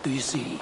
do you see?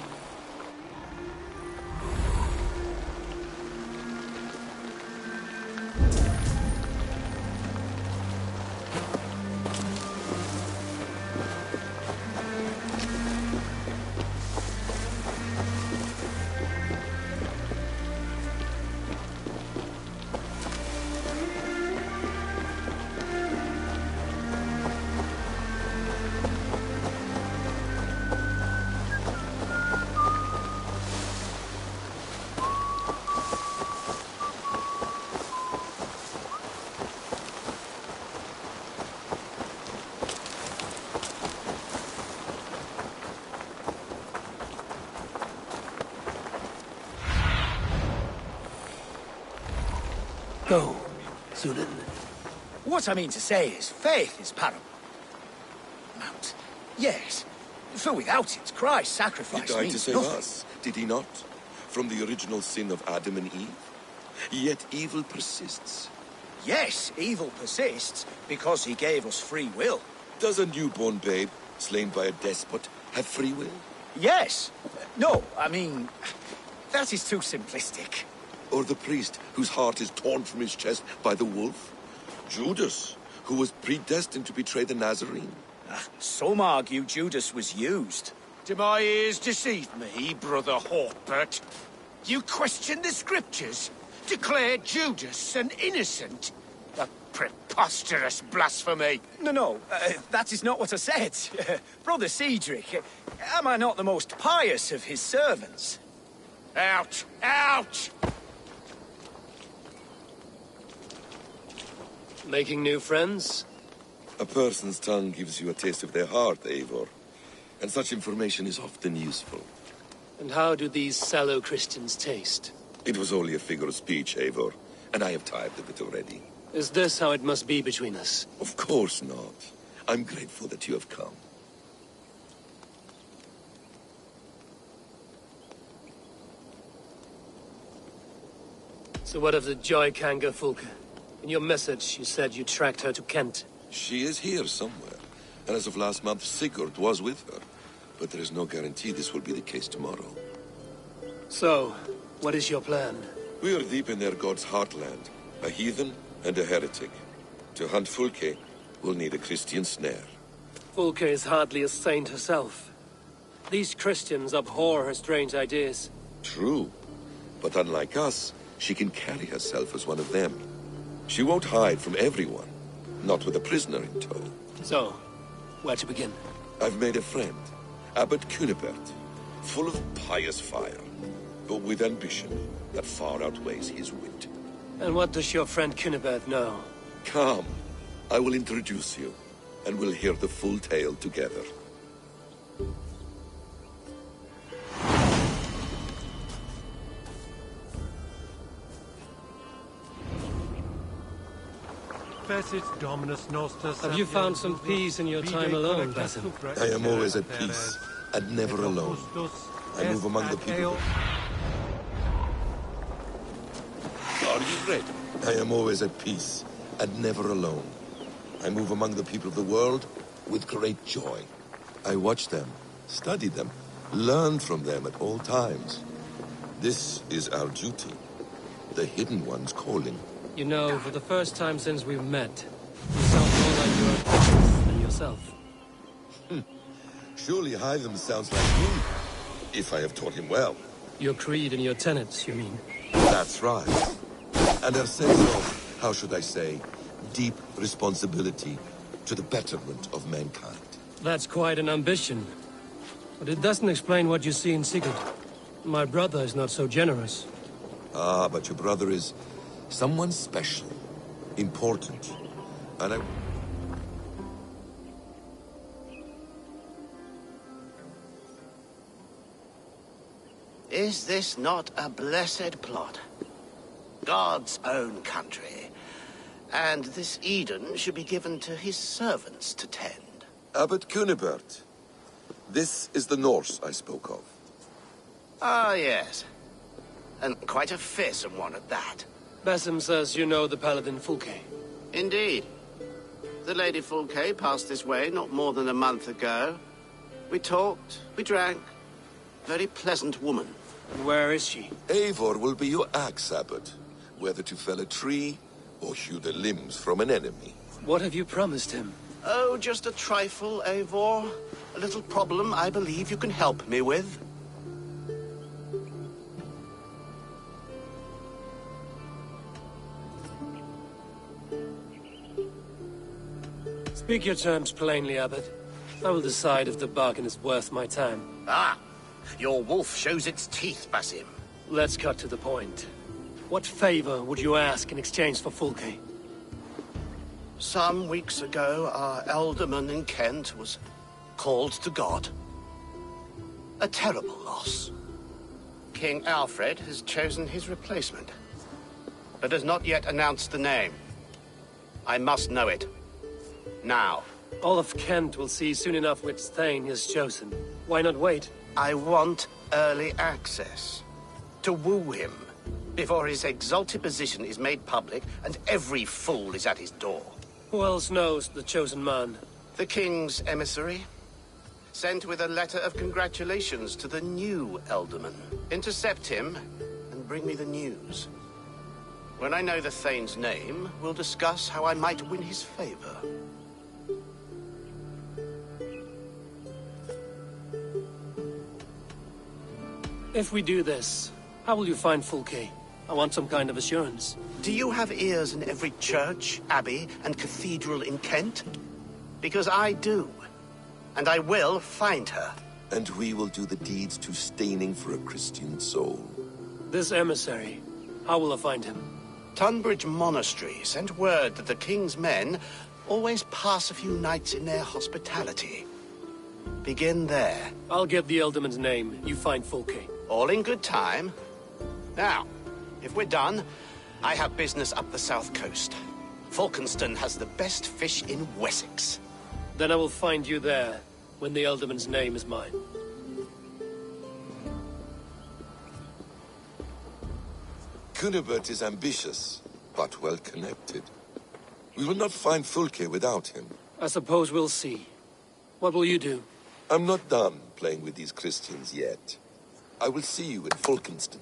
Go, Sudan. What I mean to say is, faith is paramount. Yes, for without it, Christ's sacrifice He died means to save nothing. us, did he not? From the original sin of Adam and Eve? Yet evil persists. Yes, evil persists because he gave us free will. Does a newborn babe, slain by a despot, have free will? Yes. No, I mean, that is too simplistic. Or the priest, whose heart is torn from his chest by the wolf? Judas, who was predestined to betray the Nazarene? Some argue Judas was used. Do my ears deceive me, Brother Hawkbert? You question the scriptures? Declare Judas an innocent? A preposterous blasphemy! No, that is not what I said. Brother Cedric, am I not the most pious of his servants? Out! Out! Making new friends? A person's tongue gives you a taste of their heart, Eivor. And such information is often useful. And how do these sallow Christians taste? It was only a figure of speech, Eivor. And I have tired of it already. Is this how it must be between us? Of course not. I'm grateful that you have come. So what of the Joy Kanga Fulke? In your message, you said you tracked her to Kent. She is here somewhere. And as of last month, Sigurd was with her. But there is no guarantee this will be the case tomorrow. So, what is your plan? We are deep in their god's heartland. A heathen and a heretic. To hunt Fulke, we'll need a Christian snare. Fulke is hardly a saint herself. These Christians abhor her strange ideas. True. But unlike us, she can carry herself as one of them. She won't hide from everyone. Not with a prisoner in tow. So, where to begin? I've made a friend. Abbot Cunibert. Full of pious fire. But with ambition that far outweighs his wit. And what does your friend Cunibert know? Come. I will introduce you. And we'll hear the full tale together. Have you found some peace in your time alone, Basim? I am always at peace, and never alone. I move among the people. Are you ready? I am always at peace, and never alone. I move among the people of the world with great joy. I watch them, study them, learn from them at all times. This is our duty, the Hidden One's calling. You know, for the first time since we've met, you sound more like your apprentice than yourself. Surely Hytham sounds like me, if I have taught him well. Your creed and your tenets, you mean? That's right. And a sense of, how should I say, deep responsibility to the betterment of mankind. That's quite an ambition. But it doesn't explain what you see in Sigurd. My brother is not so generous. Ah, but your brother is someone special, important, and I... Is this not a blessed plot? God's own country. And this Eden should be given to his servants to tend. Abbot Cunibert. This is the Norse I spoke of. Ah, yes. And quite a fearsome one at that. Basim says you know the paladin Fulke. Indeed. The Lady Fulke passed this way not more than a month ago. We talked, we drank, Very pleasant woman. And where is she? Eivor will be your axe abbot, whether to fell a tree or hew the limbs from an enemy. What have you promised him? Oh, just a trifle, Eivor. A little problem I believe you can help me with. Speak your terms plainly, Abbot. I will decide if the bargain is worth my time. Ah! Your wolf shows its teeth, Basim. Let's cut to the point. What favor would you ask in exchange for Fulke? Some weeks ago, our alderman in Kent was called to God. A terrible loss. King Alfred has chosen his replacement, but has not yet announced the name. I must know it. Now. All of Kent will see soon enough which Thane he has chosen. Why not wait? I want early access. To woo him, before his exalted position is made public and every fool is at his door. Who else knows the chosen man? The king's emissary, sent with a letter of congratulations to the new alderman. Intercept him and bring me the news. When I know the Thane's name, we'll discuss how I might win his favor. If we do this, how will you find Fulke? I want some kind of assurance. Do you have ears in every church, abbey, and cathedral in Kent? Because I do. And I will find her. And we will do the deeds too staining for a Christian soul. This emissary, how will I find him? Tunbridge Monastery sent word that the king's men always pass a few nights in their hospitality. Begin there. I'll get the Elderman's name. You find Fulke. All in good time. Now, if we're done, I have business up the south coast. Falkenston has the best fish in Wessex. Then I will find you there, when the Elderman's name is mine. Cunibert is ambitious, but well-connected. We will not find Fulke without him. I suppose we'll see. What will you do? I'm not done playing with these Christians yet. I will see you in Falkenston.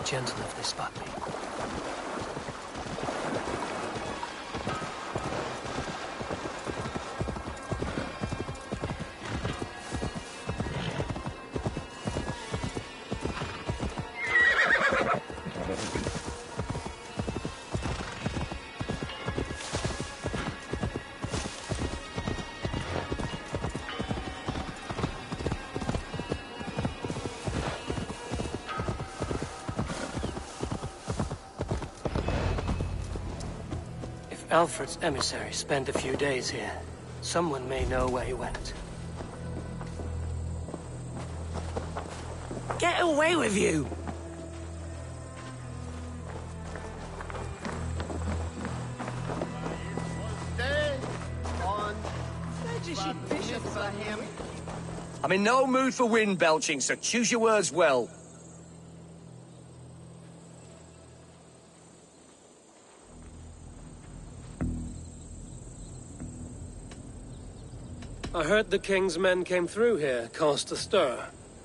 Gentle if they spot me. Alfred's emissary spent a few days here. Someone may know where he went. Get away with you! I'm in no mood for wind belching, so choose your words well. I heard the king's men came through here, caused a stir.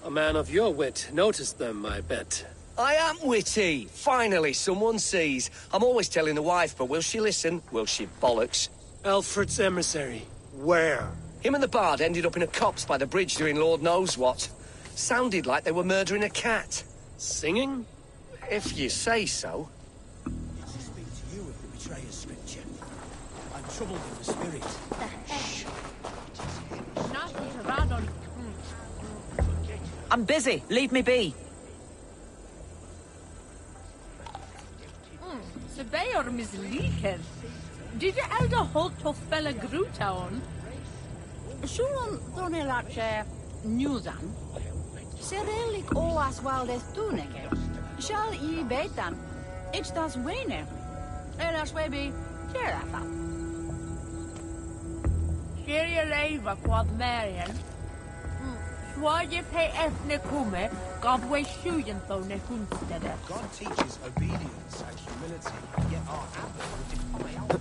A man of your wit noticed them, I bet. I am witty. Finally, someone sees. I'm always telling the wife, but will she listen? Will she bollocks? Alfred's emissary. Where? Him and the bard ended up in a copse by the bridge doing Lord knows what. Sounded like they were murdering a cat. Singing? If you say so. It's to speak to you of the betrayer's scripture. I'm troubled in the spirit. Shh. I'm busy. Leave me be. Surveyor misliker. Did you elder hold to fella Grutown? Shuon Thornelache Newsan? Serelik oas waldes tuneke. Shall ye betan? It's das wene. Eras webi Sherafa. Sheria leva quad Marian. Swaje pay ethne kume, God way shuyen thone hunstede. God teaches obedience and humility, yet our abbot would defy our...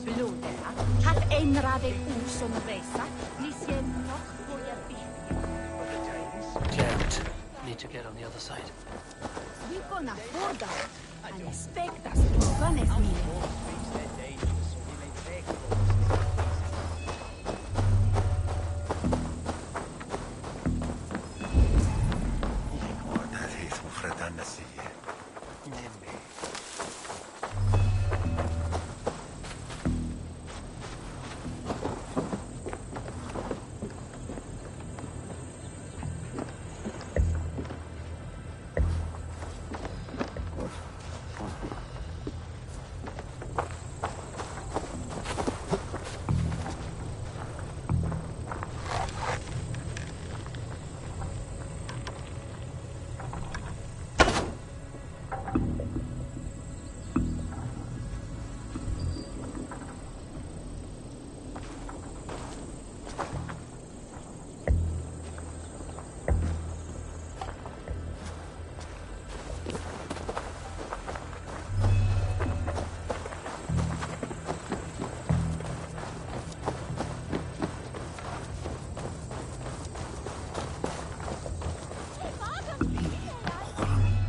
Blodera, hath ein rade uson resa, nisje noch boja Jammed. Need to get on the other side. We gonna forda, and expect us to run as me.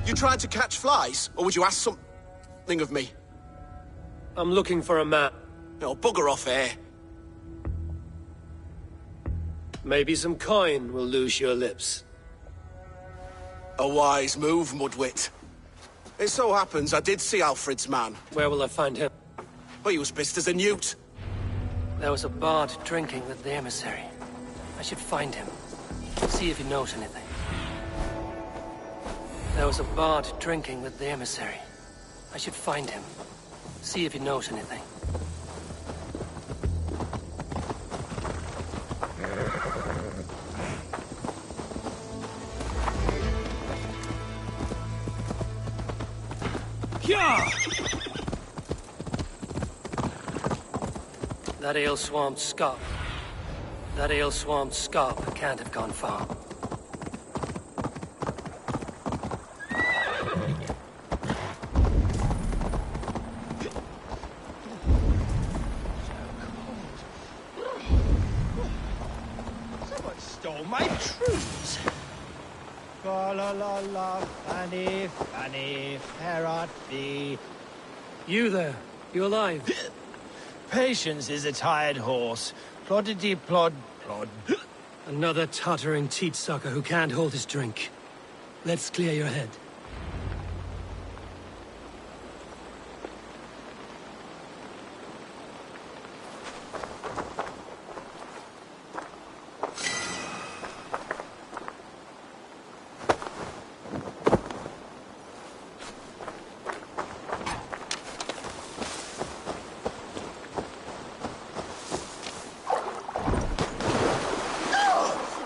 You trying to catch flies, or would you ask something of me? I'm looking for a map. No, bugger off here. Maybe some coin will loose your lips. A wise move, Mudwit. It so happens I did see Alfred's man. Where will I find him? But he was pissed as a newt. There was a bard drinking with the emissary. I should find him. See if he knows anything. There was a bard drinking with the emissary. I should find him. See if he knows anything. That ale-swamped scarp. That ale-swamped scarp can't have gone far. Someone stole my truths. La la la la, Fanny, Fanny, where art thee? You there. You alive? Patience is a tired horse. Ploddity plod, plod. Another tottering teat-sucker who can't hold his drink. Let's clear your head.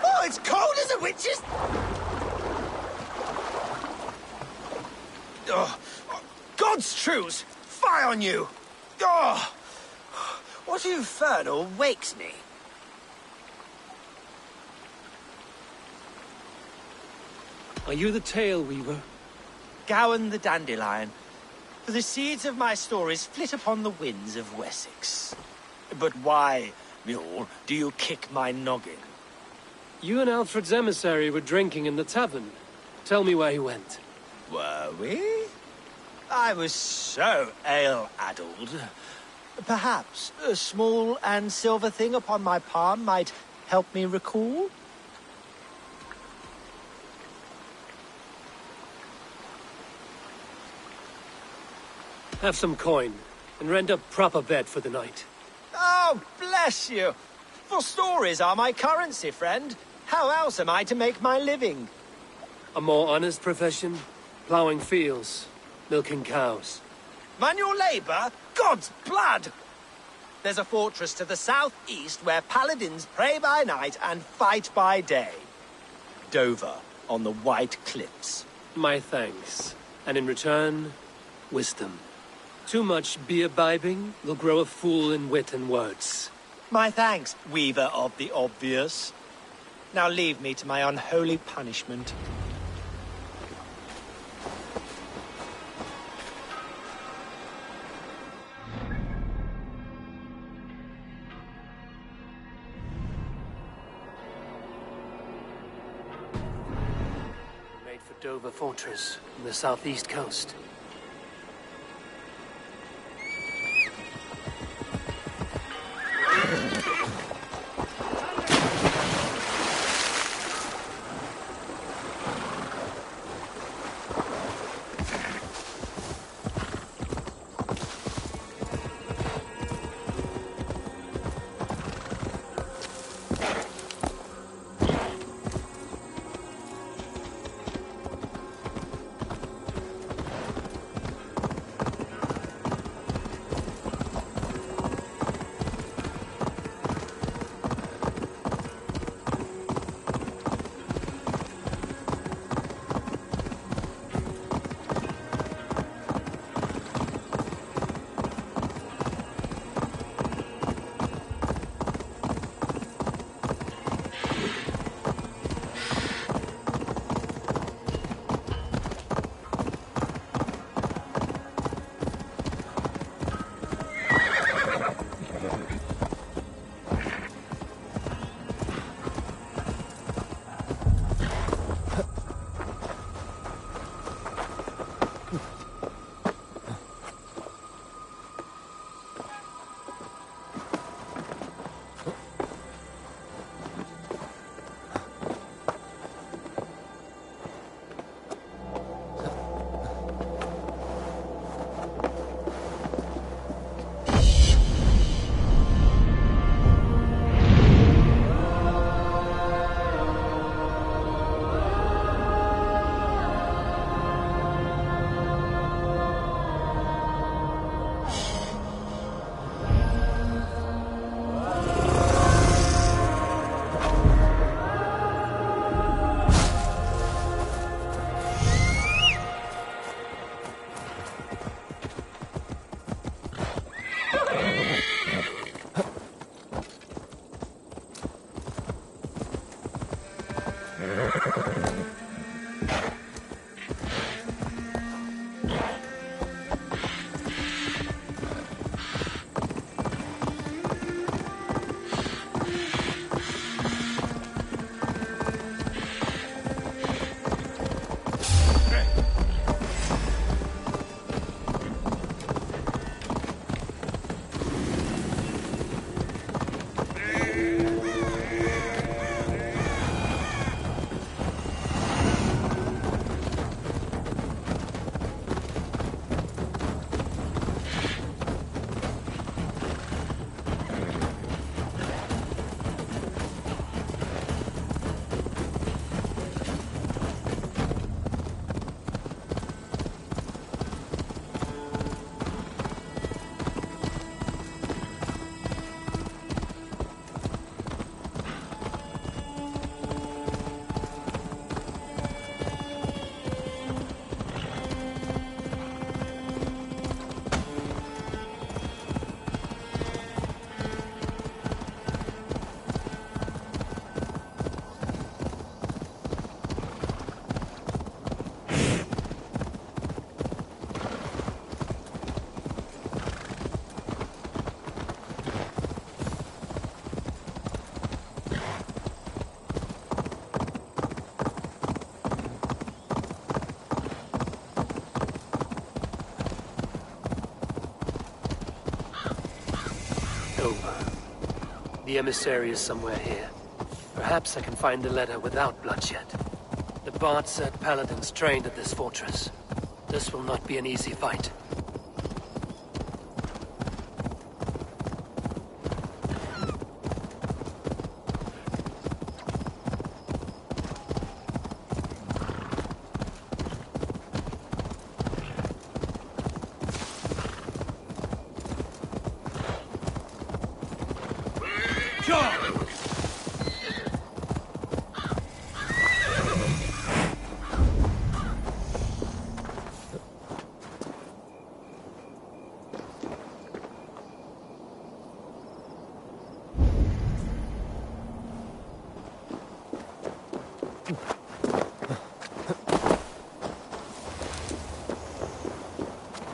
Oh, it's cold as a witch's... Oh, God's truths! Fire on you! Oh, what infernal wakes me? Are you the tale weaver? Gowan the Dandelion. For the seeds of my stories flit upon the winds of Wessex. But why, mule, do you kick my noggin? You and Alfred's emissary were drinking in the tavern. Tell me where he went. Were we? I was so ale-addled. Perhaps a small and silver thing upon my palm might help me recall? Have some coin, and rent a proper bed for the night. Oh, bless you! For stories are my currency, friend. How else am I to make my living? A more honest profession? Ploughing fields, milking cows. Manual labor? God's blood! There's a fortress to the southeast where paladins pray by night and fight by day. Dover, on the White Cliffs. My thanks. And in return, wisdom. Too much beer-bibbing will grow a fool in wit and words. My thanks, weaver of the obvious. Now leave me to my unholy punishment. Made for Dover Fortress on the southeast coast. over. The emissary is somewhere here. Perhaps I can find the letter without bloodshed. The Bard said paladins trained at this fortress. This will not be an easy fight.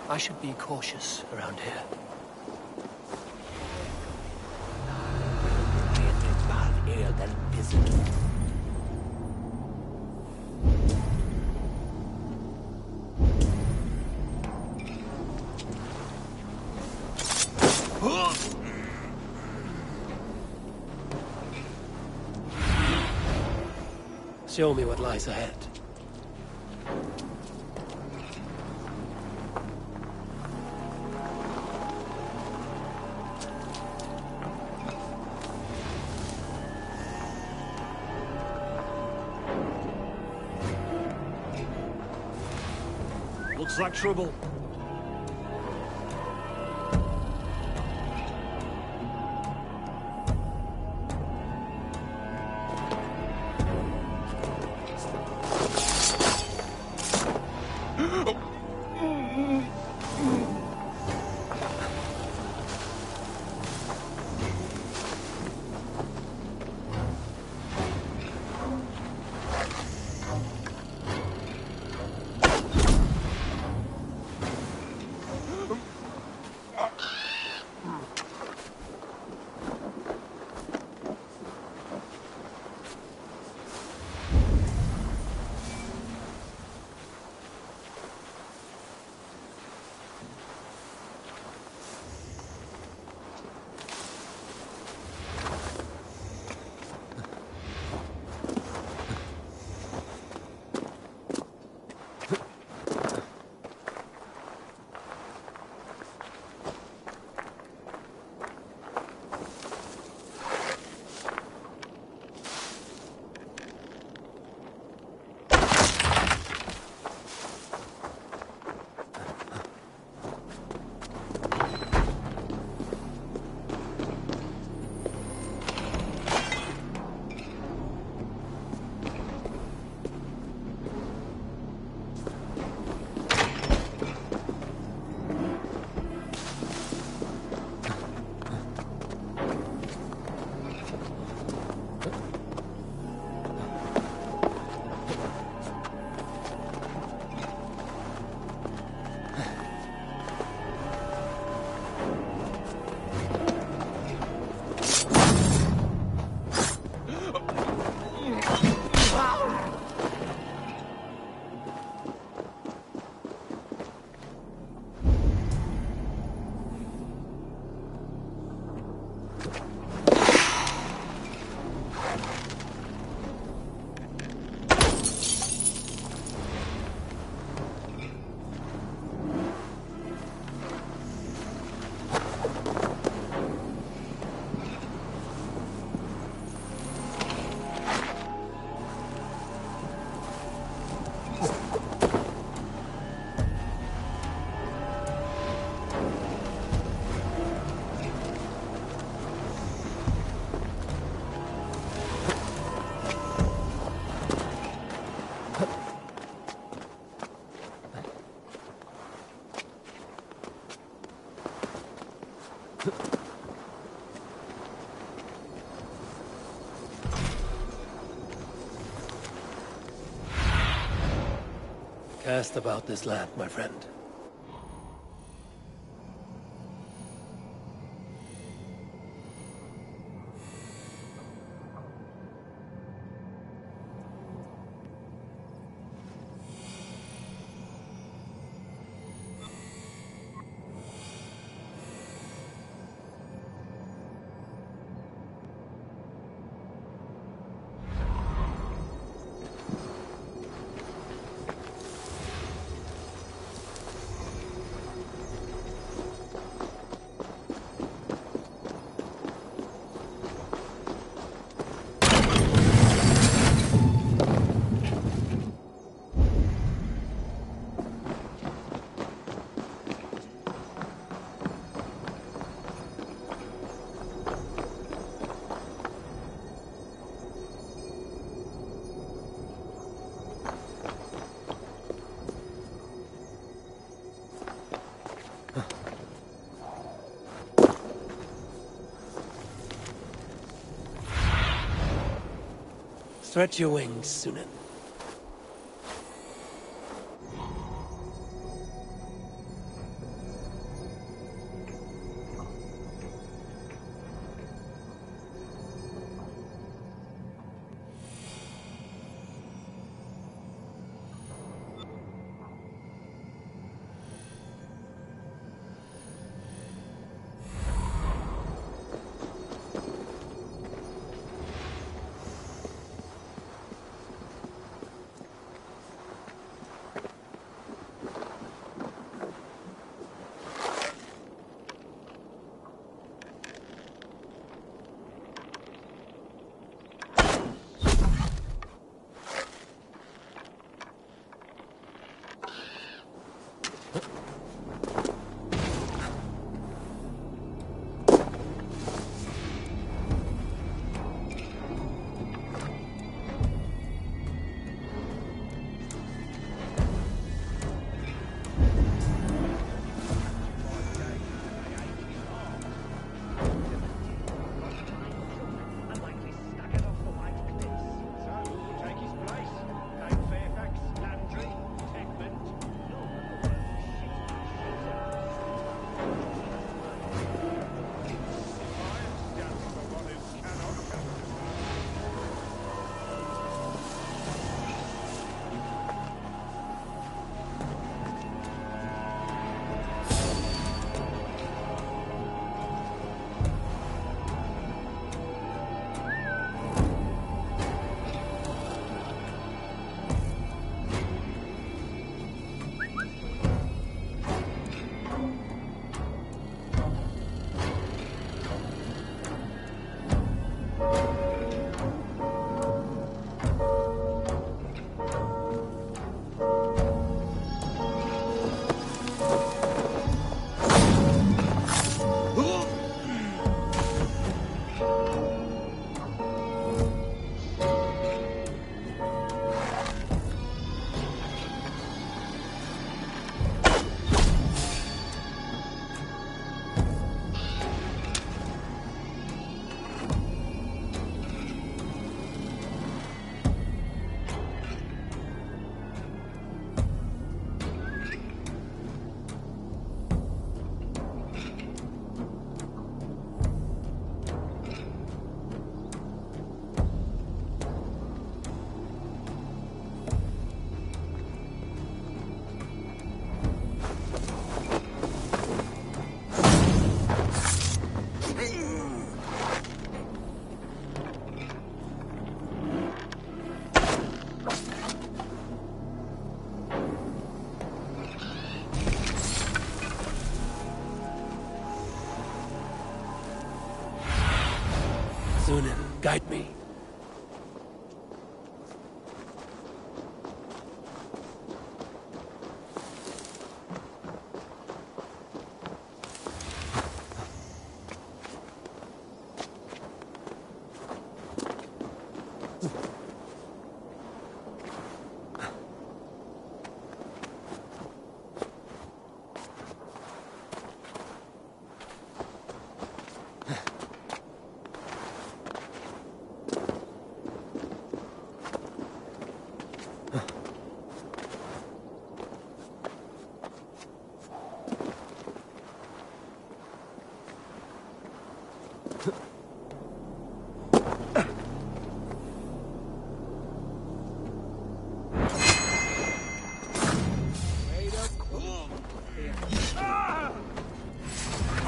I should be cautious around here. Show me what lies ahead. Looks like trouble. Cast about this land, my friend. Stretch your wings, Sunan. Sunan, guide me.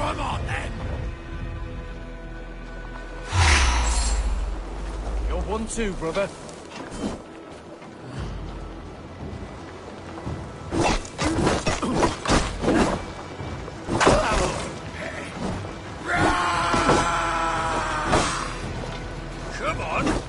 Come on, then! You're one too, brother. Come on!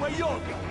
where you're going.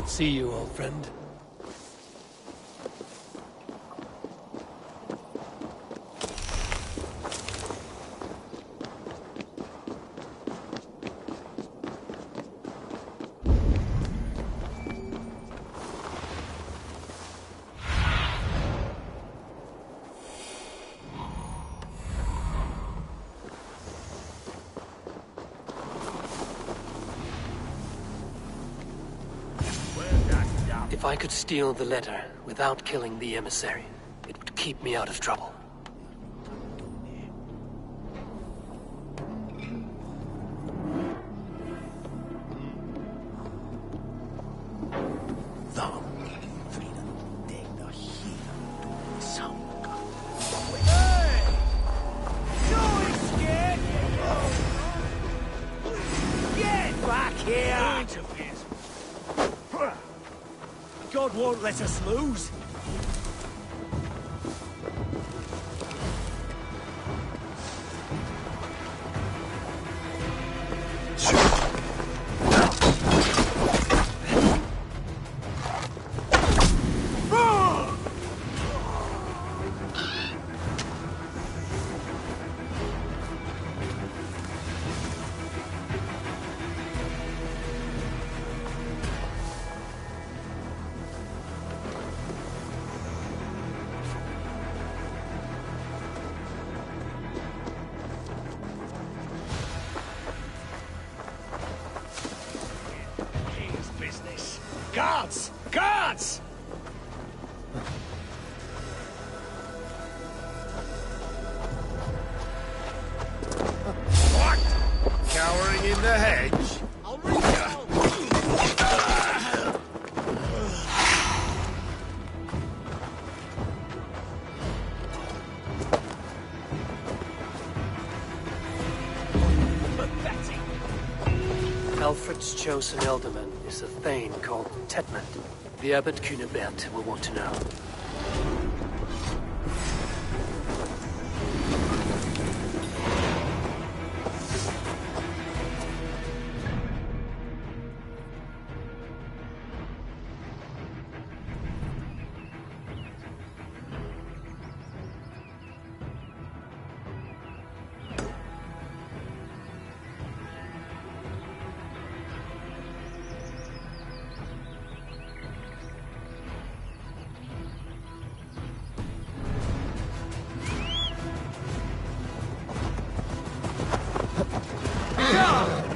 See you, old friend. If I could steal the letter without killing the emissary, it would keep me out of trouble. God won't let us lose. Guards! Guards! What? Cowering in the hedge? I'll reach out. Alfred's chosen elderman is a thane called Tetmund. The Abbot Cunibert will want to know.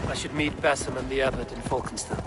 I should meet Basim and the Abbot in Falkenstein.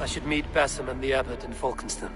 should meet Bassam and the Abbot in Falkenston.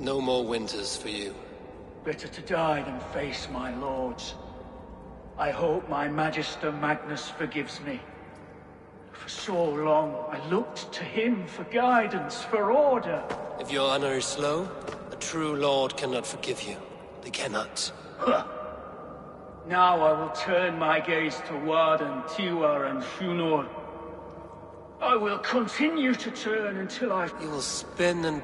No more winters for you. Better to die than face my lords. I hope my Magister Magnus forgives me. For so long, I looked to him for guidance, for order. If your honor is slow, a true lord cannot forgive you. They cannot. Now I will turn my gaze to Warden, Tiwar, and Shunor. I will continue to turn until I... You will spin and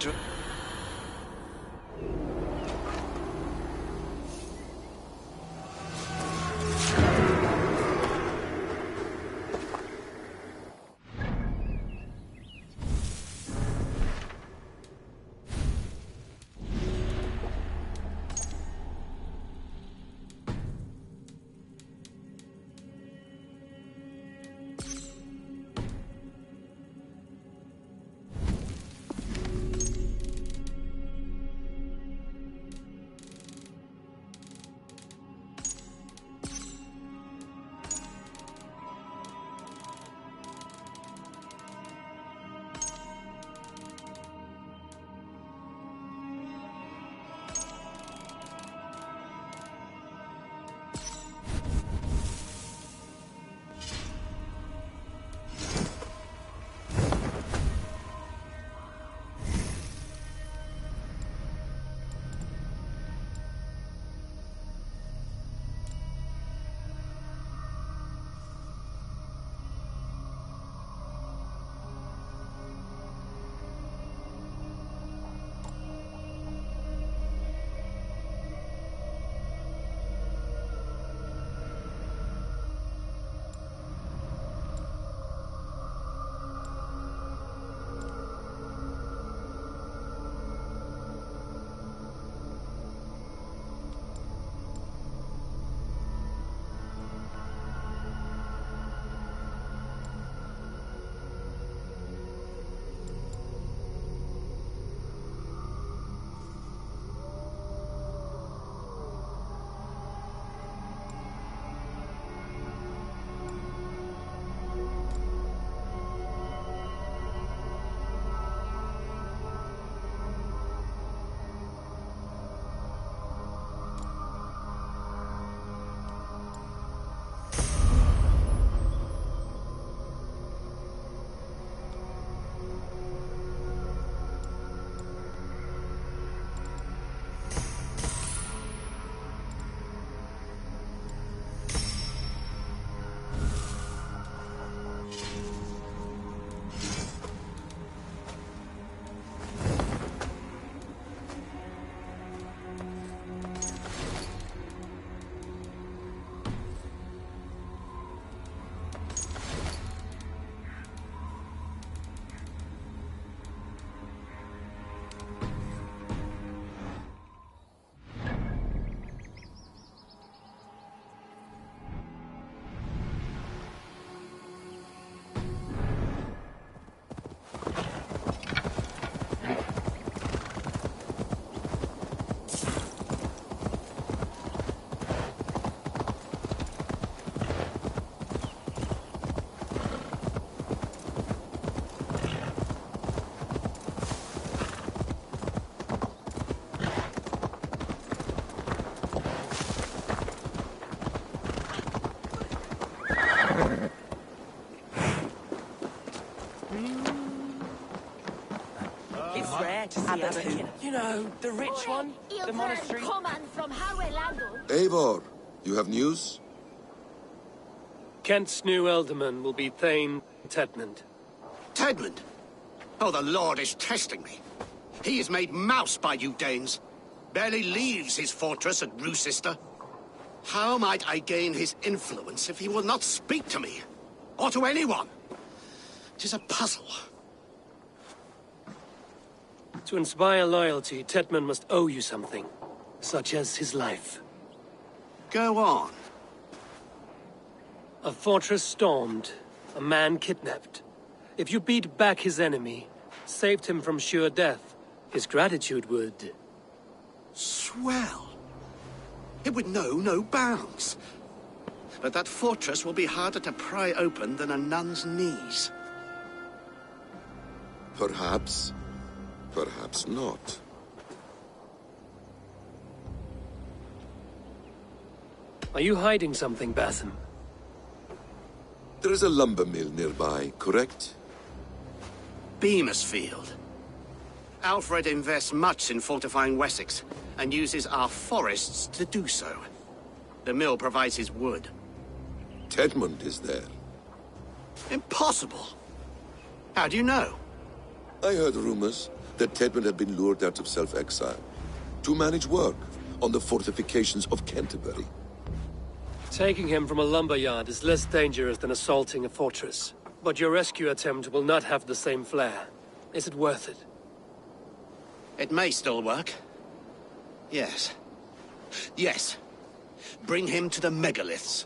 You know, the rich one, the monastery. Eivor, you have news? Kent's new ealdorman will be Thane Tedmund. Tedmund? Oh, the Lord is testing me. He is made mouse by you Danes. Barely leaves his fortress at Roosister. How might I gain his influence if he will not speak to me? Or to anyone? 'Tis a puzzle. To inspire loyalty, Tedmund must owe you something. Such as his life. Go on. A fortress stormed. A man kidnapped. If you beat back his enemy, saved him from sure death, his gratitude would... Swell. It would know no bounds. But that fortress will be harder to pry open than a nun's knees. Perhaps. Perhaps not. Are you hiding something, Batham? There is a lumber mill nearby, correct? Beamersfield. Alfred invests much in fortifying Wessex, and uses our forests to do so. The mill provides his wood. Tedmund is there. Impossible! How do you know? I heard rumors that Tedmund had been lured out of self-exile to manage work on the fortifications of Canterbury. Taking him from a lumberyard is less dangerous than assaulting a fortress. But your rescue attempt will not have the same flair. Is it worth it? It may still work. Yes. Yes. Bring him to the megaliths.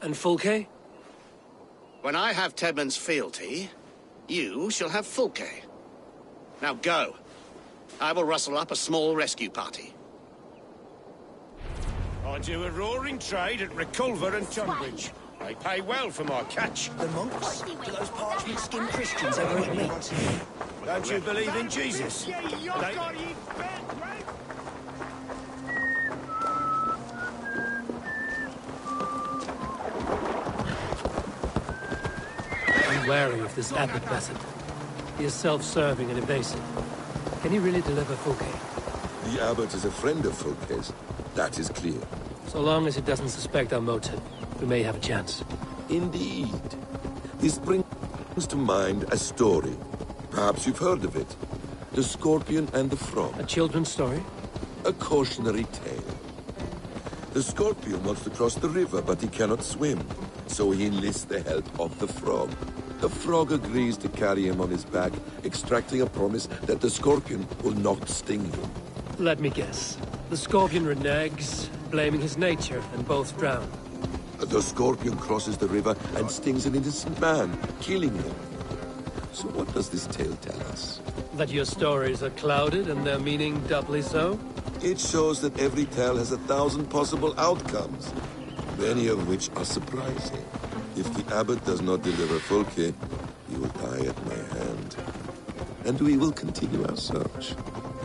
And Fulke? When I have Tedmund's fealty, you shall have Fulke. Now go. I will rustle up a small rescue party. I do a roaring trade at Reculver and Tunbridge. They pay well for my catch. The monks? Do those parchment-skinned Christians ever eat meat? Don't you believe in Jesus? Be wary of this abbot Bassett. He is self-serving and evasive. Can he really deliver Fulke? The abbot is a friend of Fulke's. That is clear. So long as he doesn't suspect our motive, we may have a chance. Indeed. This brings to mind a story. Perhaps you've heard of it. The Scorpion and the Frog. A children's story? A cautionary tale. The Scorpion wants to cross the river, but he cannot swim. So he enlists the help of the Frog. The Frog agrees to carry him on his back, extracting a promise that the Scorpion will not sting him. Let me guess. The Scorpion reneges, blaming his nature, and both drown. The Scorpion crosses the river and stings an innocent man, killing him. So what does this tale tell us? That your stories are clouded and their meaning doubly so? It shows that every tale has 1,000 possible outcomes, many of which are surprising. If the abbot does not deliver Fulke, he will die at my hand. And we will continue our search.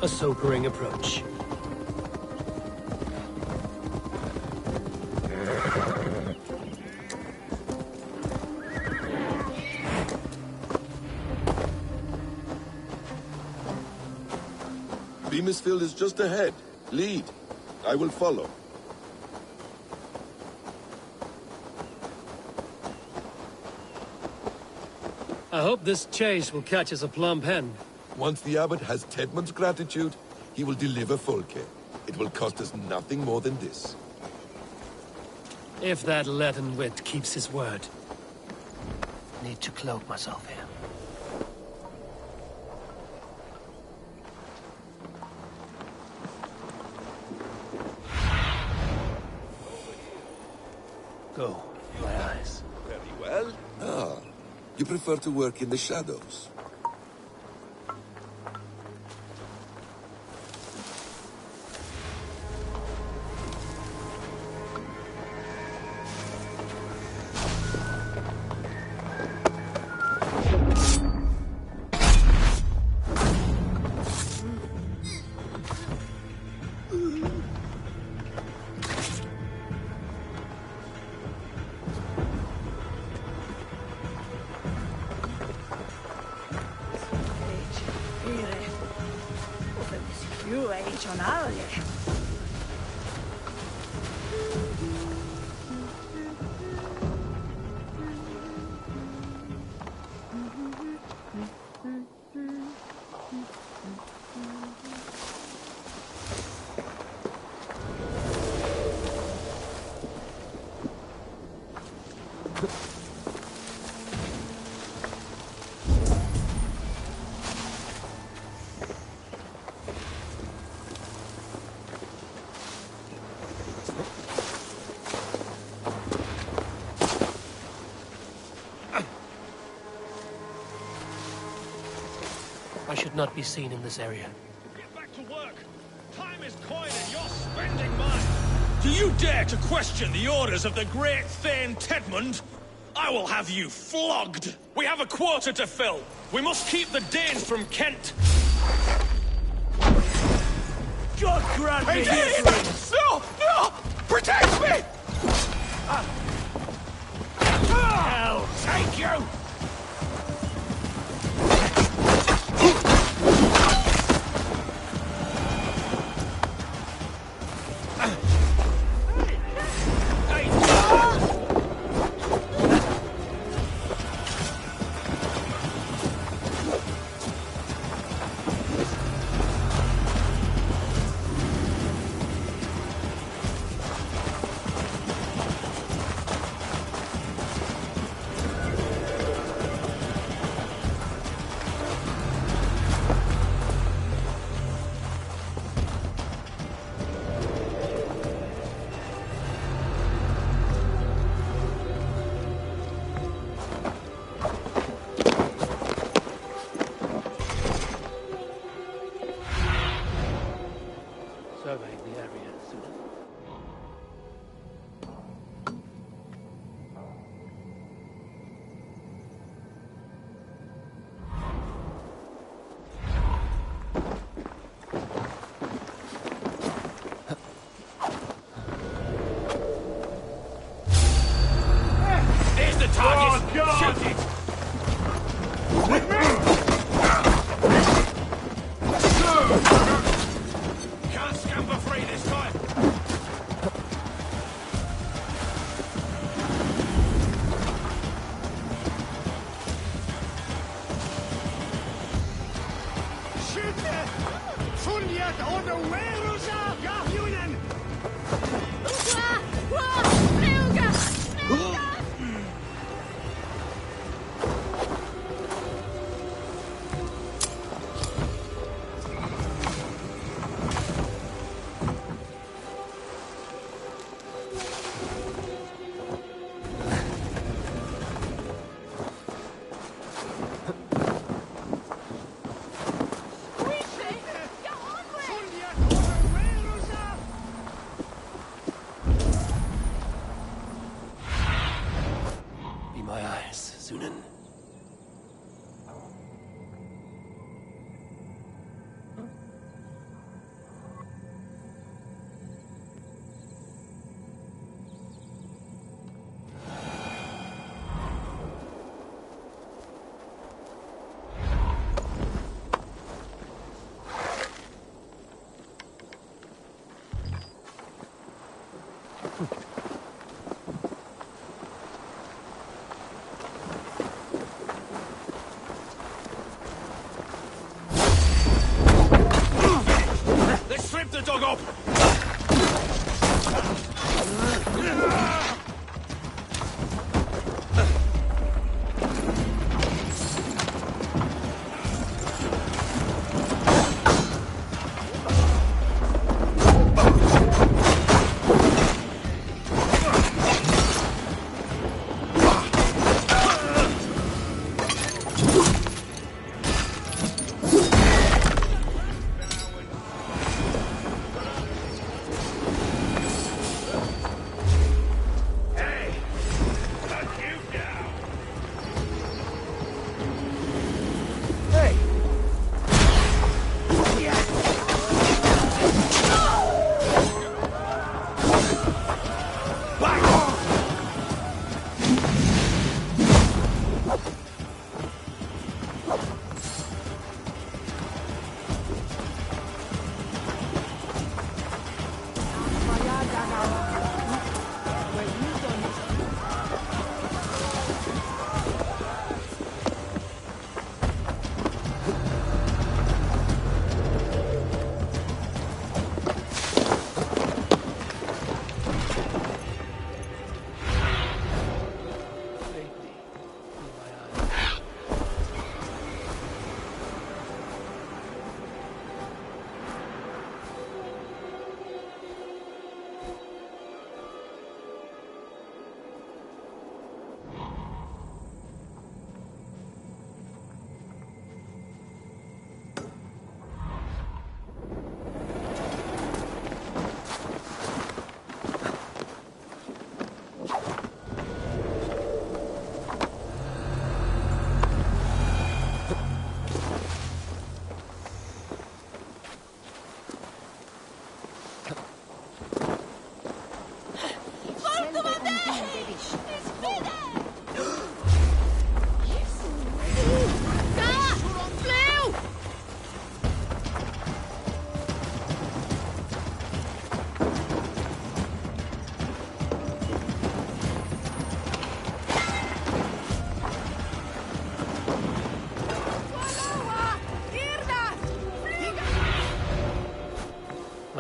A sobering approach. Beamisfield is just ahead. Lead. I will follow. I hope this chase will catch us a plump hen. Once the abbot has Tedmund's gratitude, he will deliver Fulke. It will cost us nothing more than this. If that leaden wit keeps his word. Need to cloak myself here. Go, my eyes. Very well. Ah, you prefer to work in the shadows. Du är schon arg. I should not be seen in this area. Get back to work. Time is coin and you're spending mine. Do you dare to question the orders of the great Thane Tedmund? I will have you flogged. We have a quarter to fill. We must keep the Danes from Kent. God grant me Hey, no! No! Protect me! hell! Take you! Surveying the area soon. Here's the target. Oh, God. Shoot it. Can't scamper free this time. Be my eyes, Zunin. Let's strip the dog up.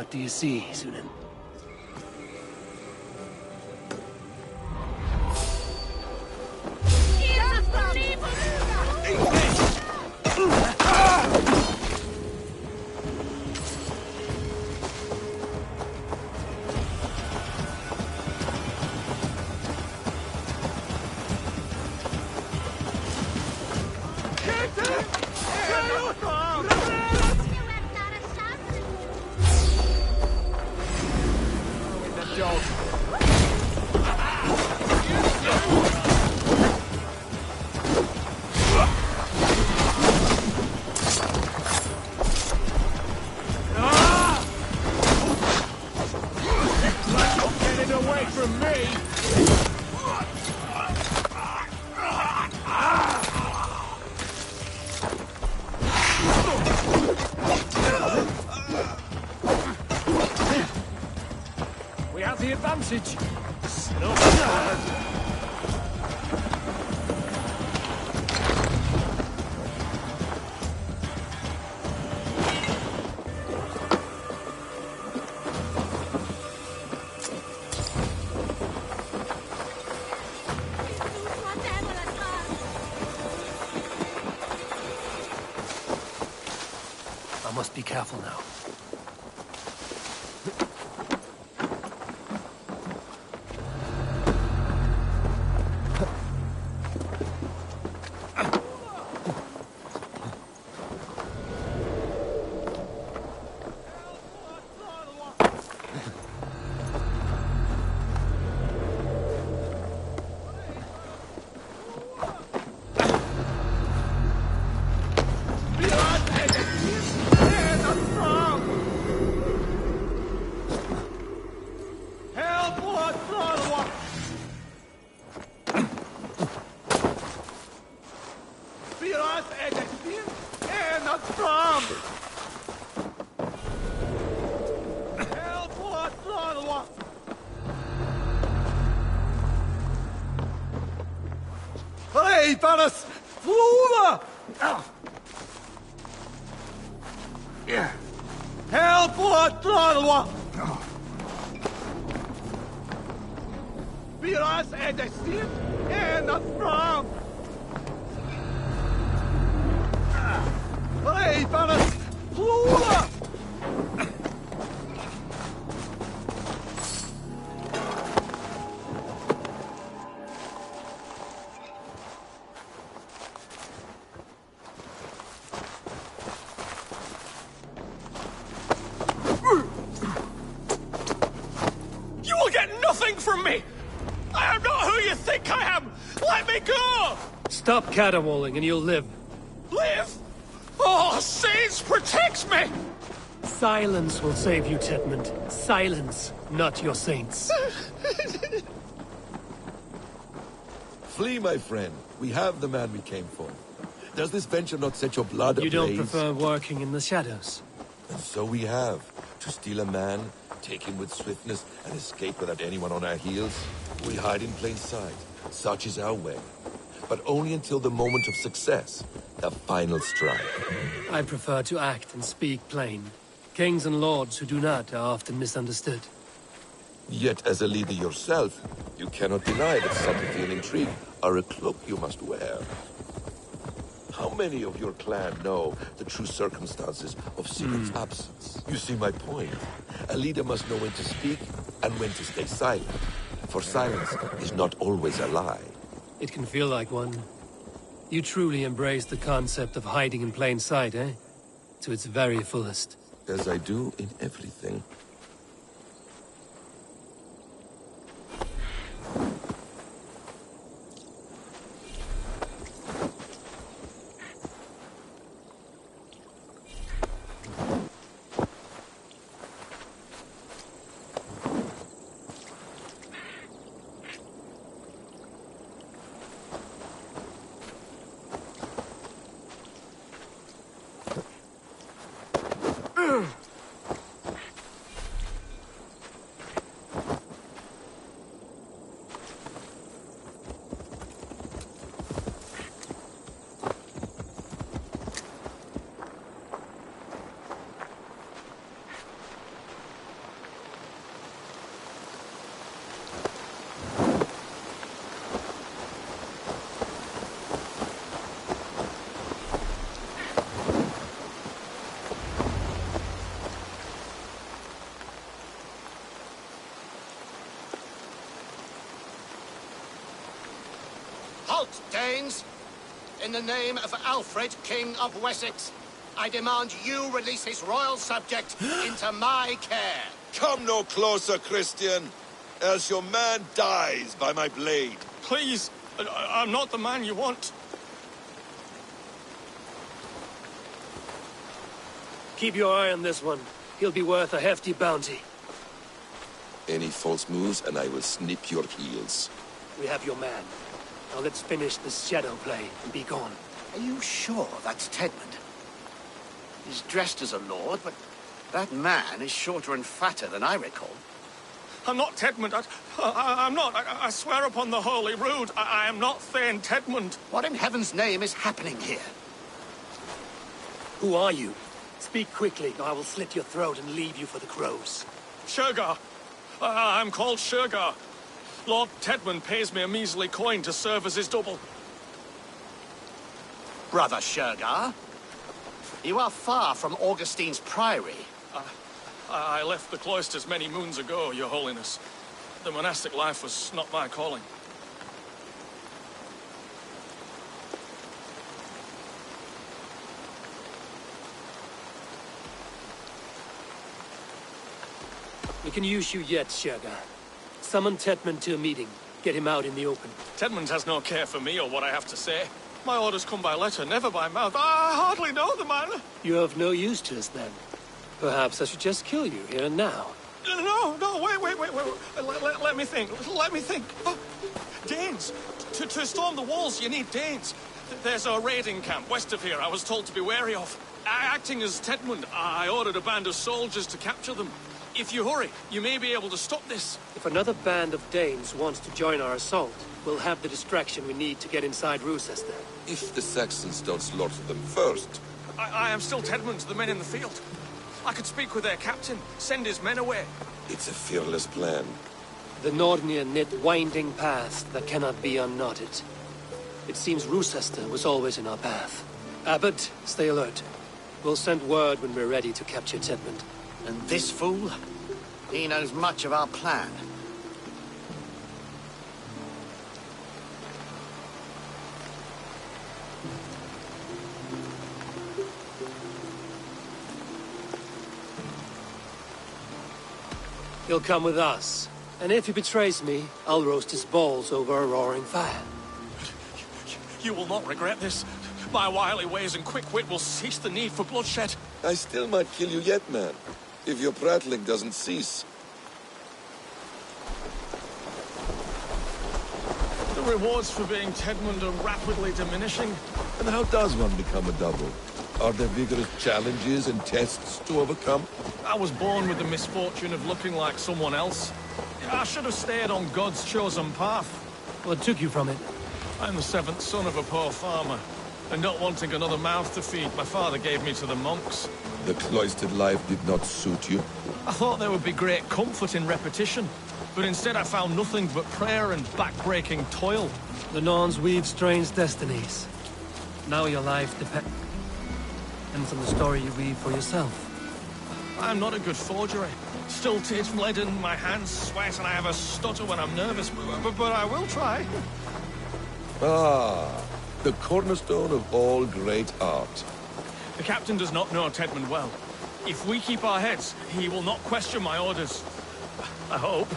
What do you see, Sunan? We have the advantage. I must be careful now. Hej, panas! Flora! Help! What? Viras är destin ända fram! Hej, panas! Flora! You will get nothing from me! I am not who you think I am! Let me go! Stop caterwauling and you'll live. Live? Oh, Saints protects me! Silence will save you, Tedmund. Silence, not your saints. Flee, my friend. We have the man we came for. Does this venture not set your blood ablaze? You don't prefer working in the shadows? And so we have. To steal a man, take him with swiftness, and escape without anyone on our heels. We hide in plain sight. Such is our way. But only until the moment of success. The final strike. I prefer to act and speak plain. Kings and lords who do not are often misunderstood. Yet, as a leader yourself, you cannot deny that subtlety and intrigue are a cloak you must wear. How many of your clan know the true circumstances of Sigurd's absence? You see my point. A leader must know when to speak and when to stay silent. For silence is not always a lie. It can feel like one. You truly embrace the concept of hiding in plain sight, eh? To its very fullest. As I do in everything. Halt, Danes! In the name of Alfred, King of Wessex, I demand you release his royal subject into my care. Come no closer, Christian, else your man dies by my blade. Please, I'm not the man you want. Keep your eye on this one. He'll be worth a hefty bounty. Any false moves, and I will snip your heels. We have your man. Now let's finish this shadow play and be gone. Are you sure that's Tedmund? He's dressed as a lord, but that man is shorter and fatter than I recall. I'm not Tedmund. I'm not. I swear upon the Holy Rood, I am not Thane Tedmund. What in heaven's name is happening here? Who are you? Speak quickly, or I will slit your throat and leave you for the crows. Shergar. I'm called Shergar. Lord Tedmund pays me a measly coin to serve as his double. Brother Shergar, you are far from Augustine's priory. I left the cloisters many moons ago, Your Holiness. The monastic life was not my calling. We can use you yet, Shergar. Summon Tedmund to a meeting. Get him out in the open. Tedmund has no care for me or what I have to say. My orders come by letter, never by mouth. I hardly know the man. You're of no use to us, then. Perhaps I should just kill you here and now. No, wait. Let me think. Oh, Danes. To storm the walls, you need Danes. There's a raiding camp west of here I was told to be wary of. Acting as Tedmund, I ordered a band of soldiers to capture them. If you hurry, you may be able to stop this. If another band of Danes wants to join our assault, we'll have the distraction we need to get inside Rochester. If the Saxons don't slaughter them first. I am still Tedmund to the men in the field. I could speak with their captain, send his men away. It's a fearless plan. The Nordnir knit winding paths that cannot be unknotted. It seems Rochester was always in our path. Abbot, stay alert. We'll send word when we're ready to capture Tedmund. And this fool? He knows much of our plan. He'll come with us. And if he betrays me, I'll roast his balls over a roaring fire. You will not regret this. My wily ways and quick wit will cease the need for bloodshed. I still might kill you yet, man. If your prattling doesn't cease. The rewards for being Tedmund are rapidly diminishing. And how does one become a double? Are there vigorous challenges and tests to overcome? I was born with the misfortune of looking like someone else. I should have stayed on God's chosen path. What took you from it? I'm the seventh son of a poor farmer. And not wanting another mouth to feed, my father gave me to the monks. The cloistered life did not suit you? I thought there would be great comfort in repetition. But instead I found nothing but prayer and back-breaking toil. The Norns weave strange destinies. Now your life depends on the story you weave for yourself. I'm not a good forgery. Still tears leaden, my hands sweat, and I have a stutter when I'm nervous. But I will try. Ah, the cornerstone of all great art. The captain does not know Tedmund well. If we keep our heads, he will not question my orders. I hope.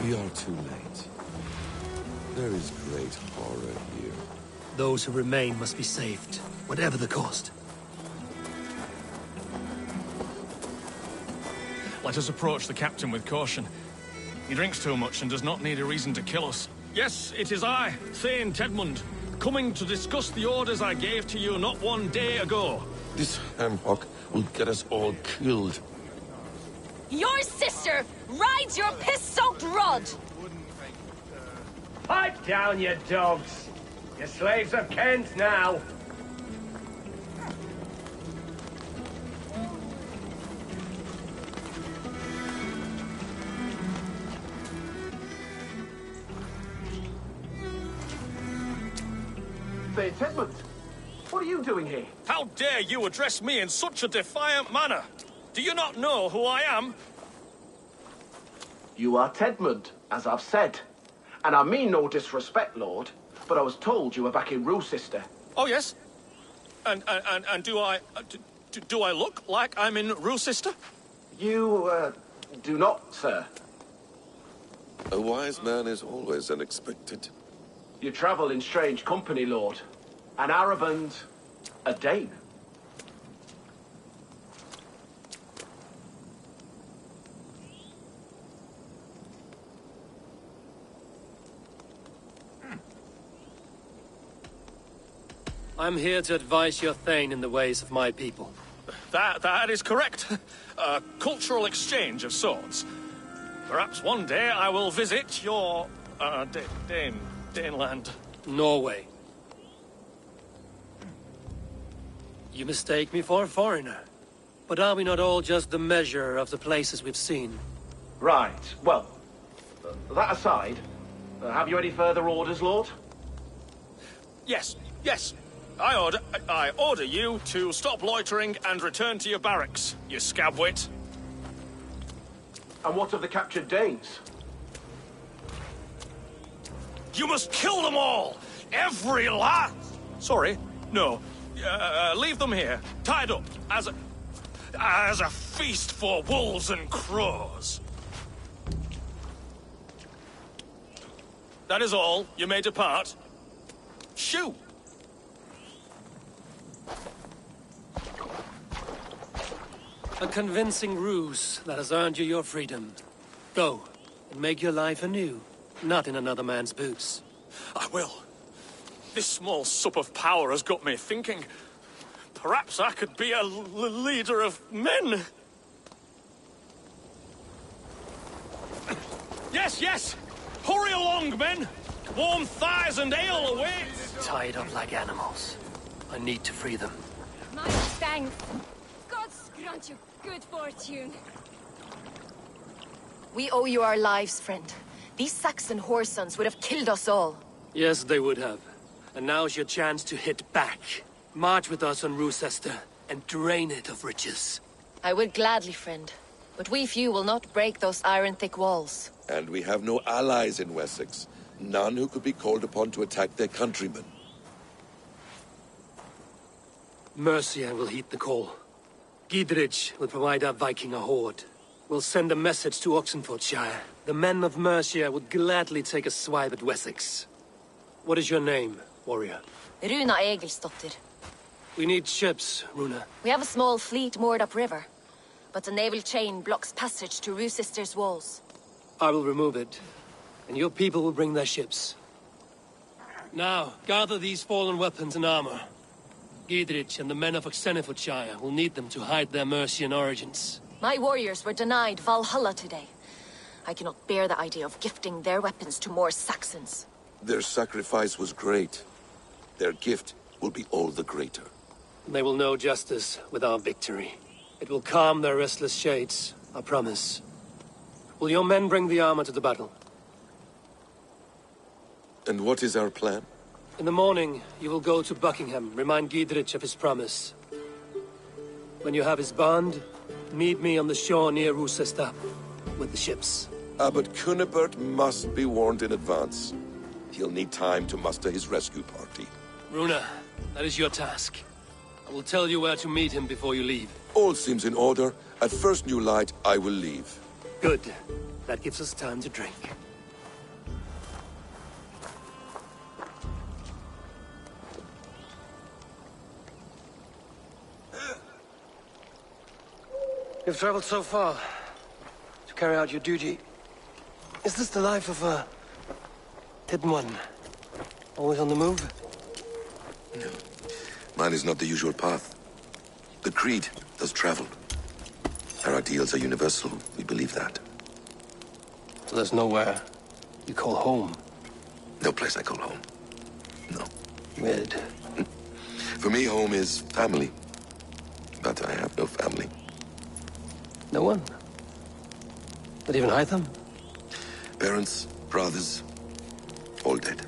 We are too late. There is great horror here. Those who remain must be saved, whatever the cost. Let us approach the captain with caution. He drinks too much and does not need a reason to kill us. Yes, it is I, Thane Tedmund, coming to discuss the orders I gave to you not one day ago. This ham-hock will get us all killed. Your sister rides your piss-soaked rod! Pipe down, you dogs! Your slaves of Kent now! Thane Tedmund, what are you doing here? How dare you address me in such a defiant manner? Do you not know who I am? You are Tedmund, as I've said. And I mean no disrespect, Lord, but I was told you were back in Rochester. Oh, yes? And do I look like I'm in Rochester? You, do not, sir. A wise man is always unexpected. You travel in strange company, Lord. An Arab and a Dane. I'm here to advise your Thane in the ways of my people. That is correct. A cultural exchange of sorts. Perhaps one day I will visit your, Daneland. Norway. You mistake me for a foreigner. But are we not all just the measure of the places we've seen? Right. Well, that aside, have you any further orders, Lord? Yes. I order you to stop loitering and return to your barracks, you scabwit. And what of the captured Danes? You must kill them all! Every last... Sorry, no. Leave them here, tied up, as a feast for wolves and crows. That is all. You may depart. Shoo! A convincing ruse that has earned you your freedom. Go, and make your life anew, not in another man's boots. I will. This small sup of power has got me thinking. Perhaps I could be a leader of men. Yes! Hurry along, men! Warm thighs and ale await! Tied up like animals. I need to free them. My thanks. God's grant you good fortune. We owe you our lives, friend. These Saxon whoresons would have killed us all. Yes, they would have. And now's your chance to hit back. March with us on Rochester, and drain it of riches. I would gladly, friend. But we few will not break those iron-thick walls. And we have no allies in Wessex. None who could be called upon to attack their countrymen. Mercia will heed the call. Giedrich will provide our Viking a horde. We'll send a message to Oxenfordshire. The men of Mercia would gladly take a swipe at Wessex. What is your name, warrior? Runa Egilsdottir. We need ships, Runa. We have a small fleet moored upriver, but the naval chain blocks passage to Rochester's walls. I will remove it, and your people will bring their ships. Now, gather these fallen weapons and armor. Giedrich and the men of Oxenfordshire will need them to hide their Mercian origins. My warriors were denied Valhalla today. I cannot bear the idea of gifting their weapons to more Saxons. Their sacrifice was great. Their gift will be all the greater. They will know justice with our victory. It will calm their restless shades, I promise. Will your men bring the armor to the battle? And what is our plan? In the morning, you will go to Buckingham, remind Giedrich of his promise. When you have his bond, meet me on the shore near Rochester, with the ships. Abbot Cunibert must be warned in advance. He'll need time to muster his rescue party. Runa, that is your task. I will tell you where to meet him before you leave. All seems in order. At first new light, I will leave. Good. That gives us time to drink. You've traveled so far to carry out your duty. Is this the life of a hidden one? Always on the move? No. Mine is not the usual path. The Creed does travel. Our ideals are universal. We believe that. So there's nowhere you call home? No place I call home. No. Weird. For me, home is family. But I have no family. No one? Not even Hytham? Parents, brothers, all dead.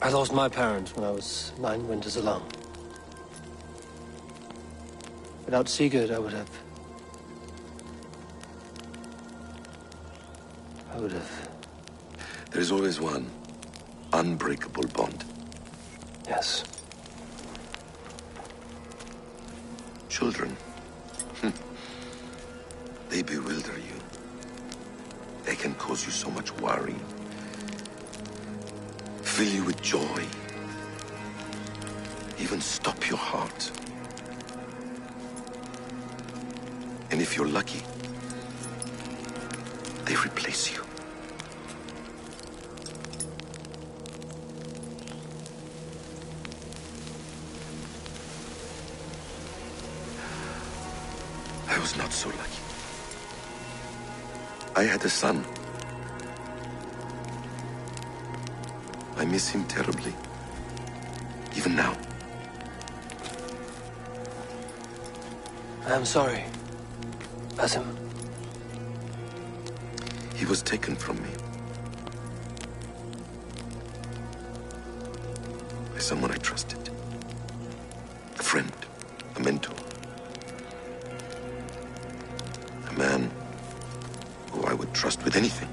I lost my parents when I was 9 winters alone. Without Sigurd, I would have... There is always one unbreakable bond. Yes. Children. They bewilder you. They can cause you so much worry. Fill you with joy. Even stop your heart. And if you're lucky, they replace you. I was not so lucky. I had a son. I miss him terribly. Even now. I'm sorry. Basim. He was taken from me. By someone I trusted. A friend. A mentor. A man who I would trust with anything.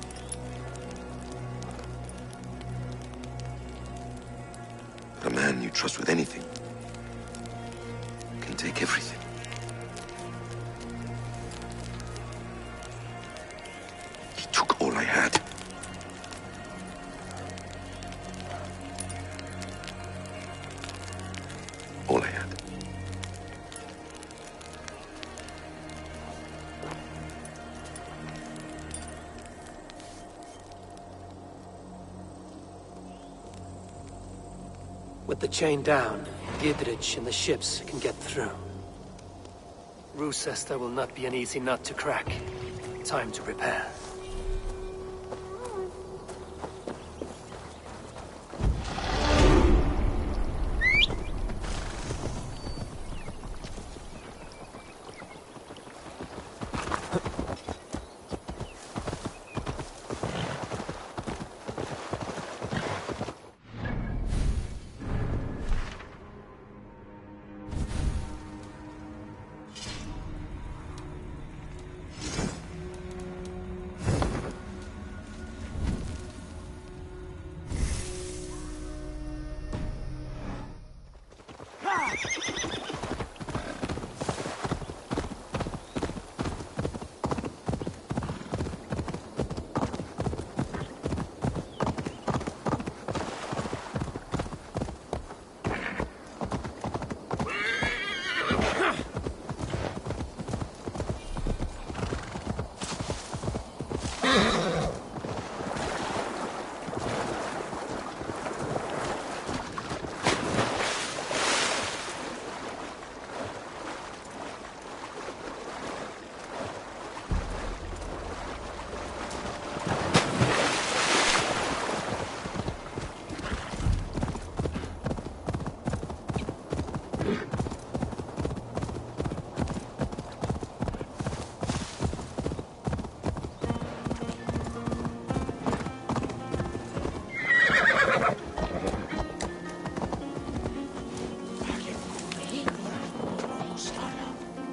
But a man you trust with anything can take everything. He took all I had. All I had. With the chain down, Gidrich and the ships can get through. Roosester will not be an easy nut to crack. Time to prepare.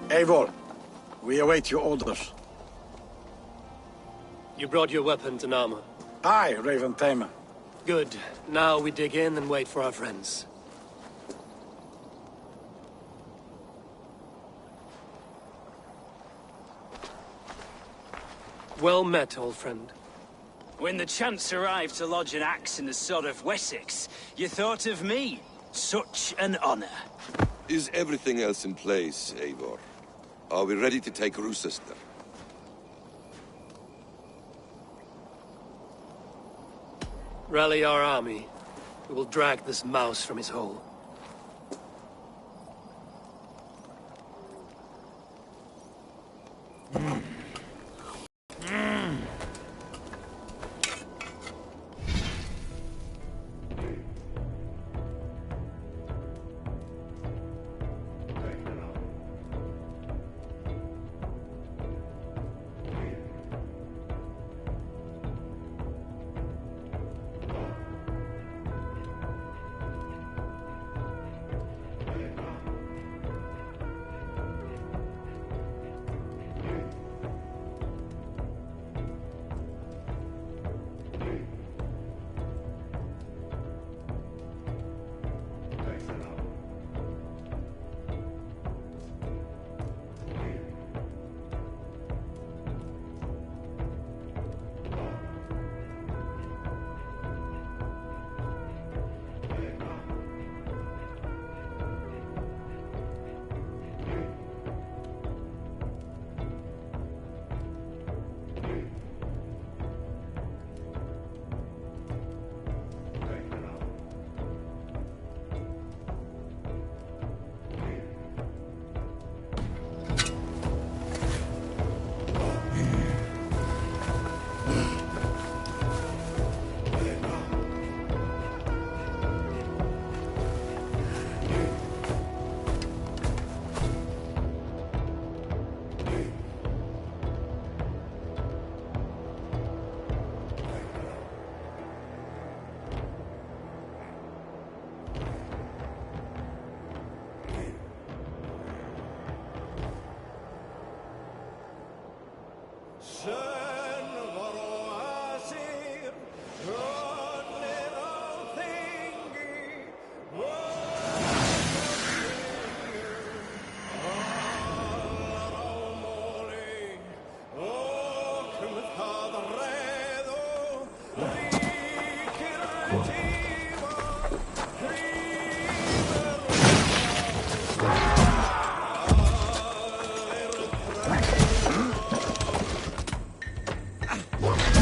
Eivor, we await your orders. You brought your weapons and armor. Aye, Raven Tamer. Good. Now we dig in and wait for our friends. Well met, old friend. When the chance arrived to lodge an axe in the sod of Wessex, you thought of me. Such an honor. Is everything else in place, Eivor? Are we ready to take Roosester? Rally our army. We will drag this mouse from his hole.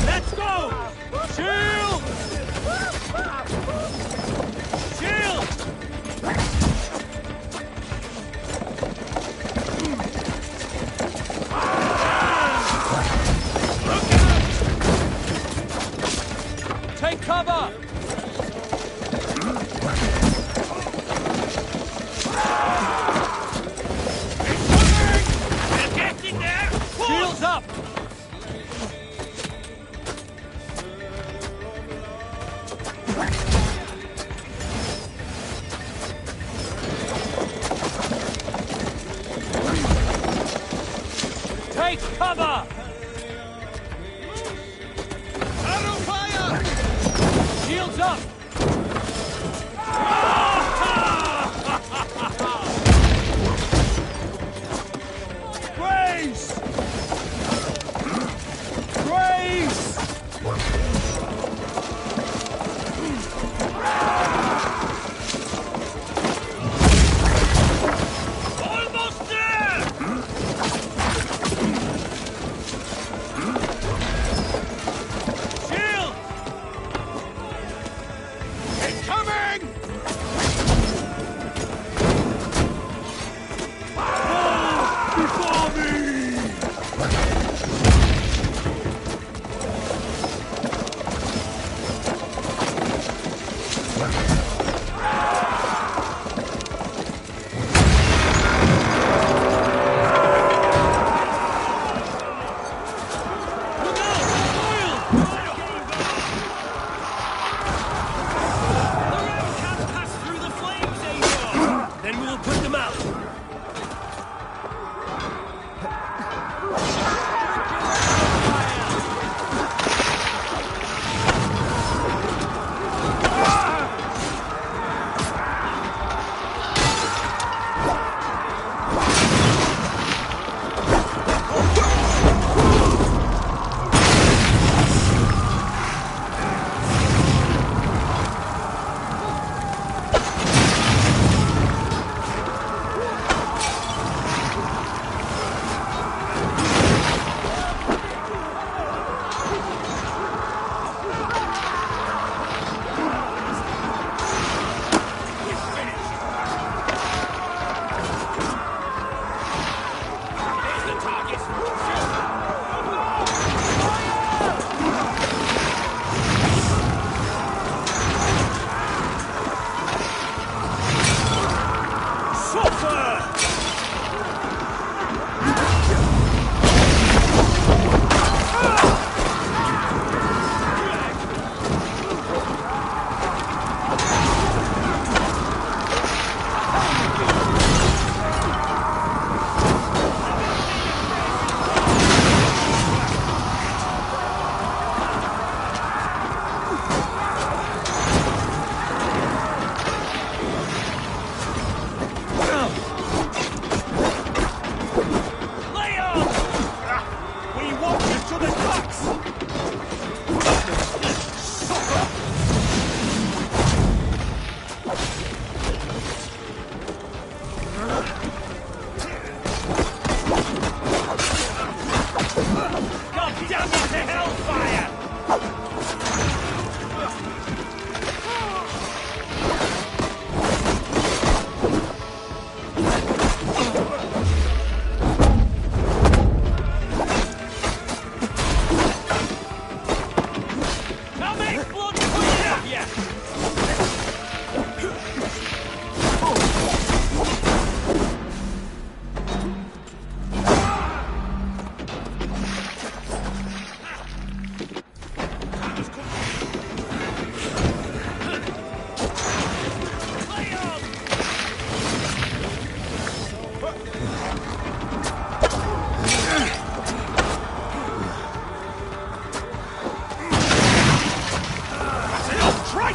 Let's go! Shield! Shield! Take cover! We're getting there! Shields up! Take cover! Arrow fire! Shields up! Grace! Grace! Almost there! Shield! It's coming! Before me! Then we'll put them out.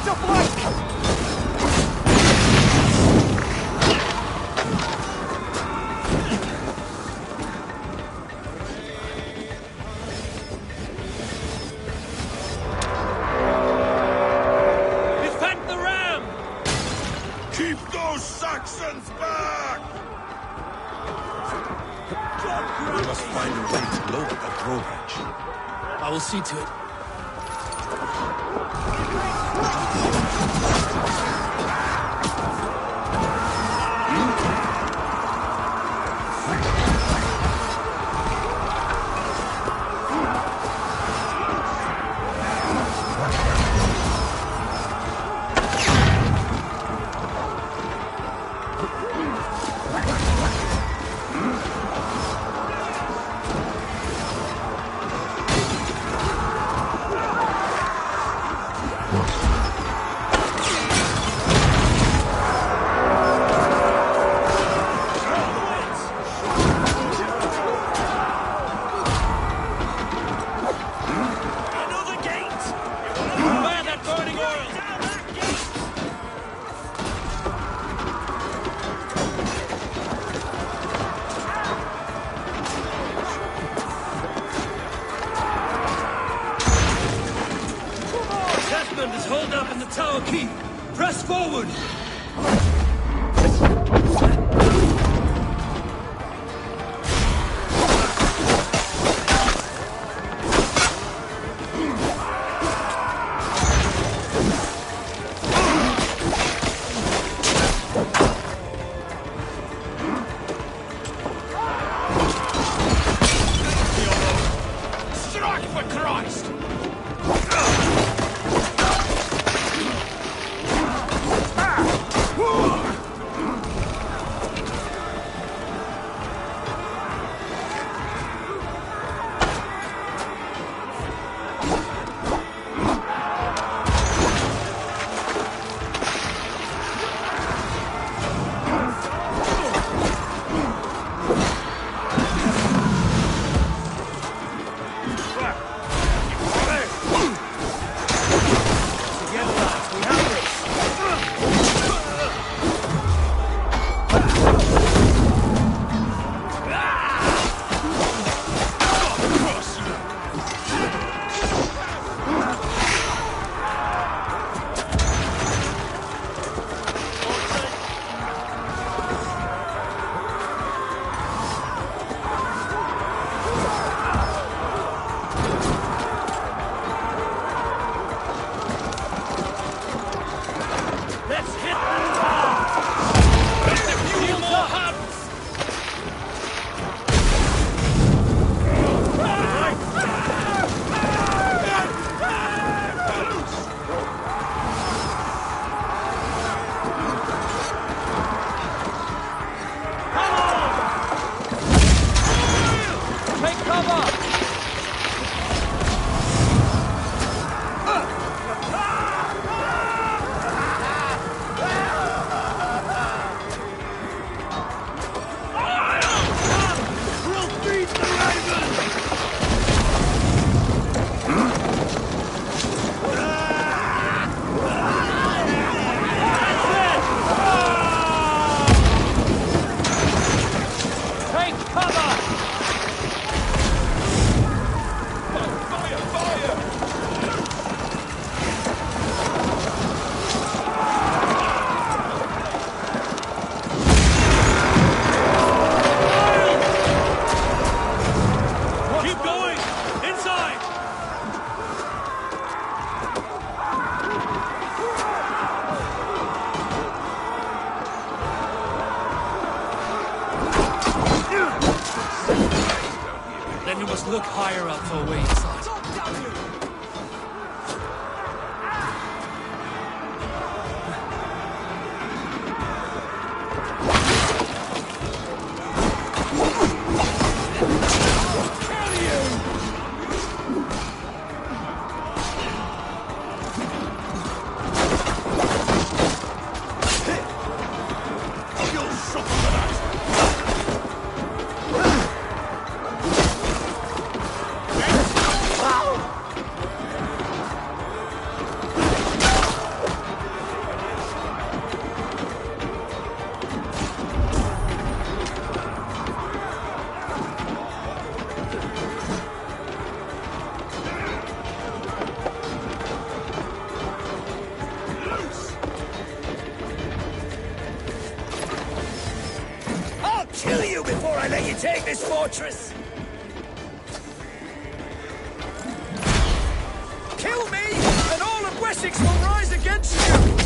your flank! Defend the ram! Keep those Saxons back! We must find a way to lower that drawbridge. I will see to it. Is holed up in the tower keep. Press forward! Strike for Christ! Look higher up for a way inside. you before I let you take this fortress! Kill me, and all of Wessex will rise against you!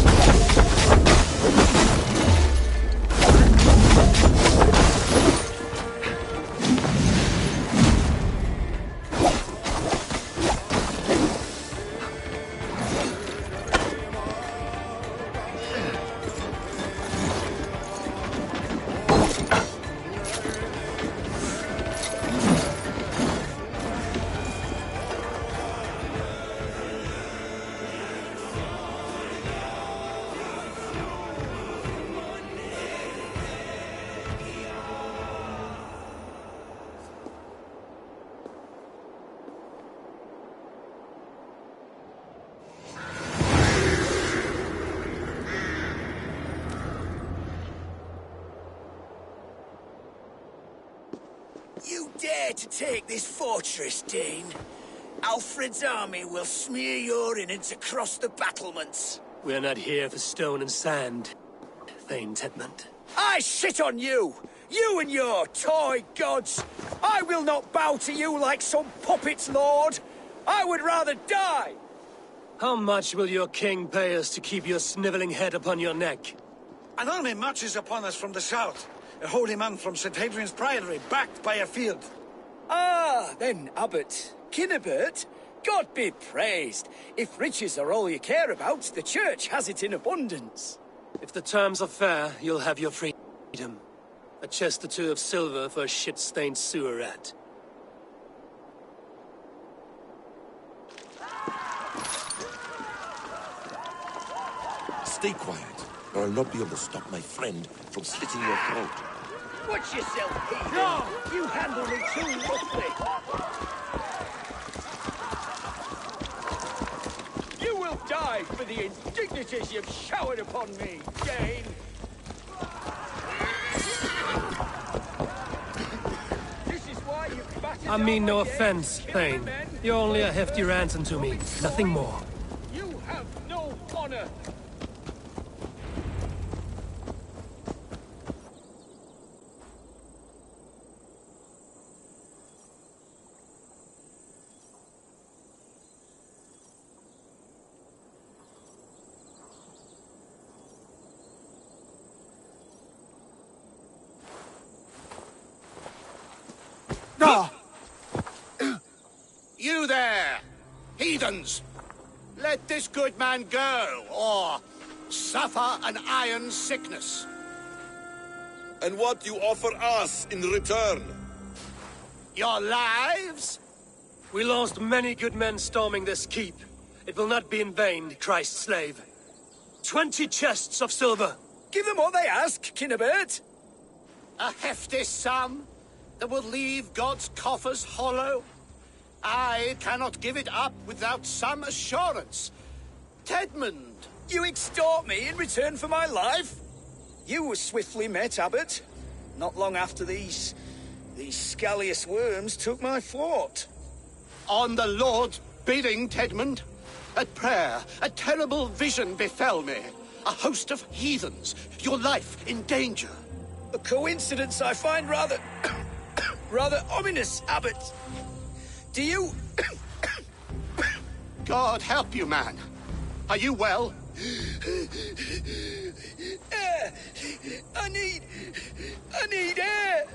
You dare to take this fortress, Dane? Alfred's army will smear your innards across the battlements. We're not here for stone and sand, Thane Tedmund. I shit on you! You and your toy gods! I will not bow to you like some puppet's lord! I would rather die! How much will your king pay us to keep your snivelling head upon your neck? An army marches upon us from the south. A holy man from St. Hadrian's Priory, backed by a field. Ah, then, Abbot. Kinnebert, God be praised. If riches are all you care about, the church has it in abundance. If the terms are fair, you'll have your freedom. A chest or two of silver for a shit-stained sewer rat. Stay quiet, or I'll not be able to stop my friend from slitting your throat. Watch yourself, Peter. No! You handle me too roughly. You will die for the indignities you've showered upon me, Dane. This is why you battered I mean no our gates, offense, Thane. men. You're only a hefty ransom to me, nothing more. You have no honor. You there, heathens! Let this good man go, or suffer an iron sickness. And what you offer us in return? Your lives? We lost many good men storming this keep. It will not be in vain, Christ's slave. 20 chests of silver. Give them what they ask, Kinnebert. A hefty sum that will leave God's coffers hollow. I cannot give it up without some assurance. Tedmund! You extort me in return for my life? You were swiftly met, Abbot. Not long after these scallious worms took my fort. On the Lord's bidding, Tedmund. At prayer, a terrible vision befell me. A host of heathens, your life in danger. A coincidence I find rather... rather ominous, Abbot. Do you... God help you, man. Are you well? Air! I need air!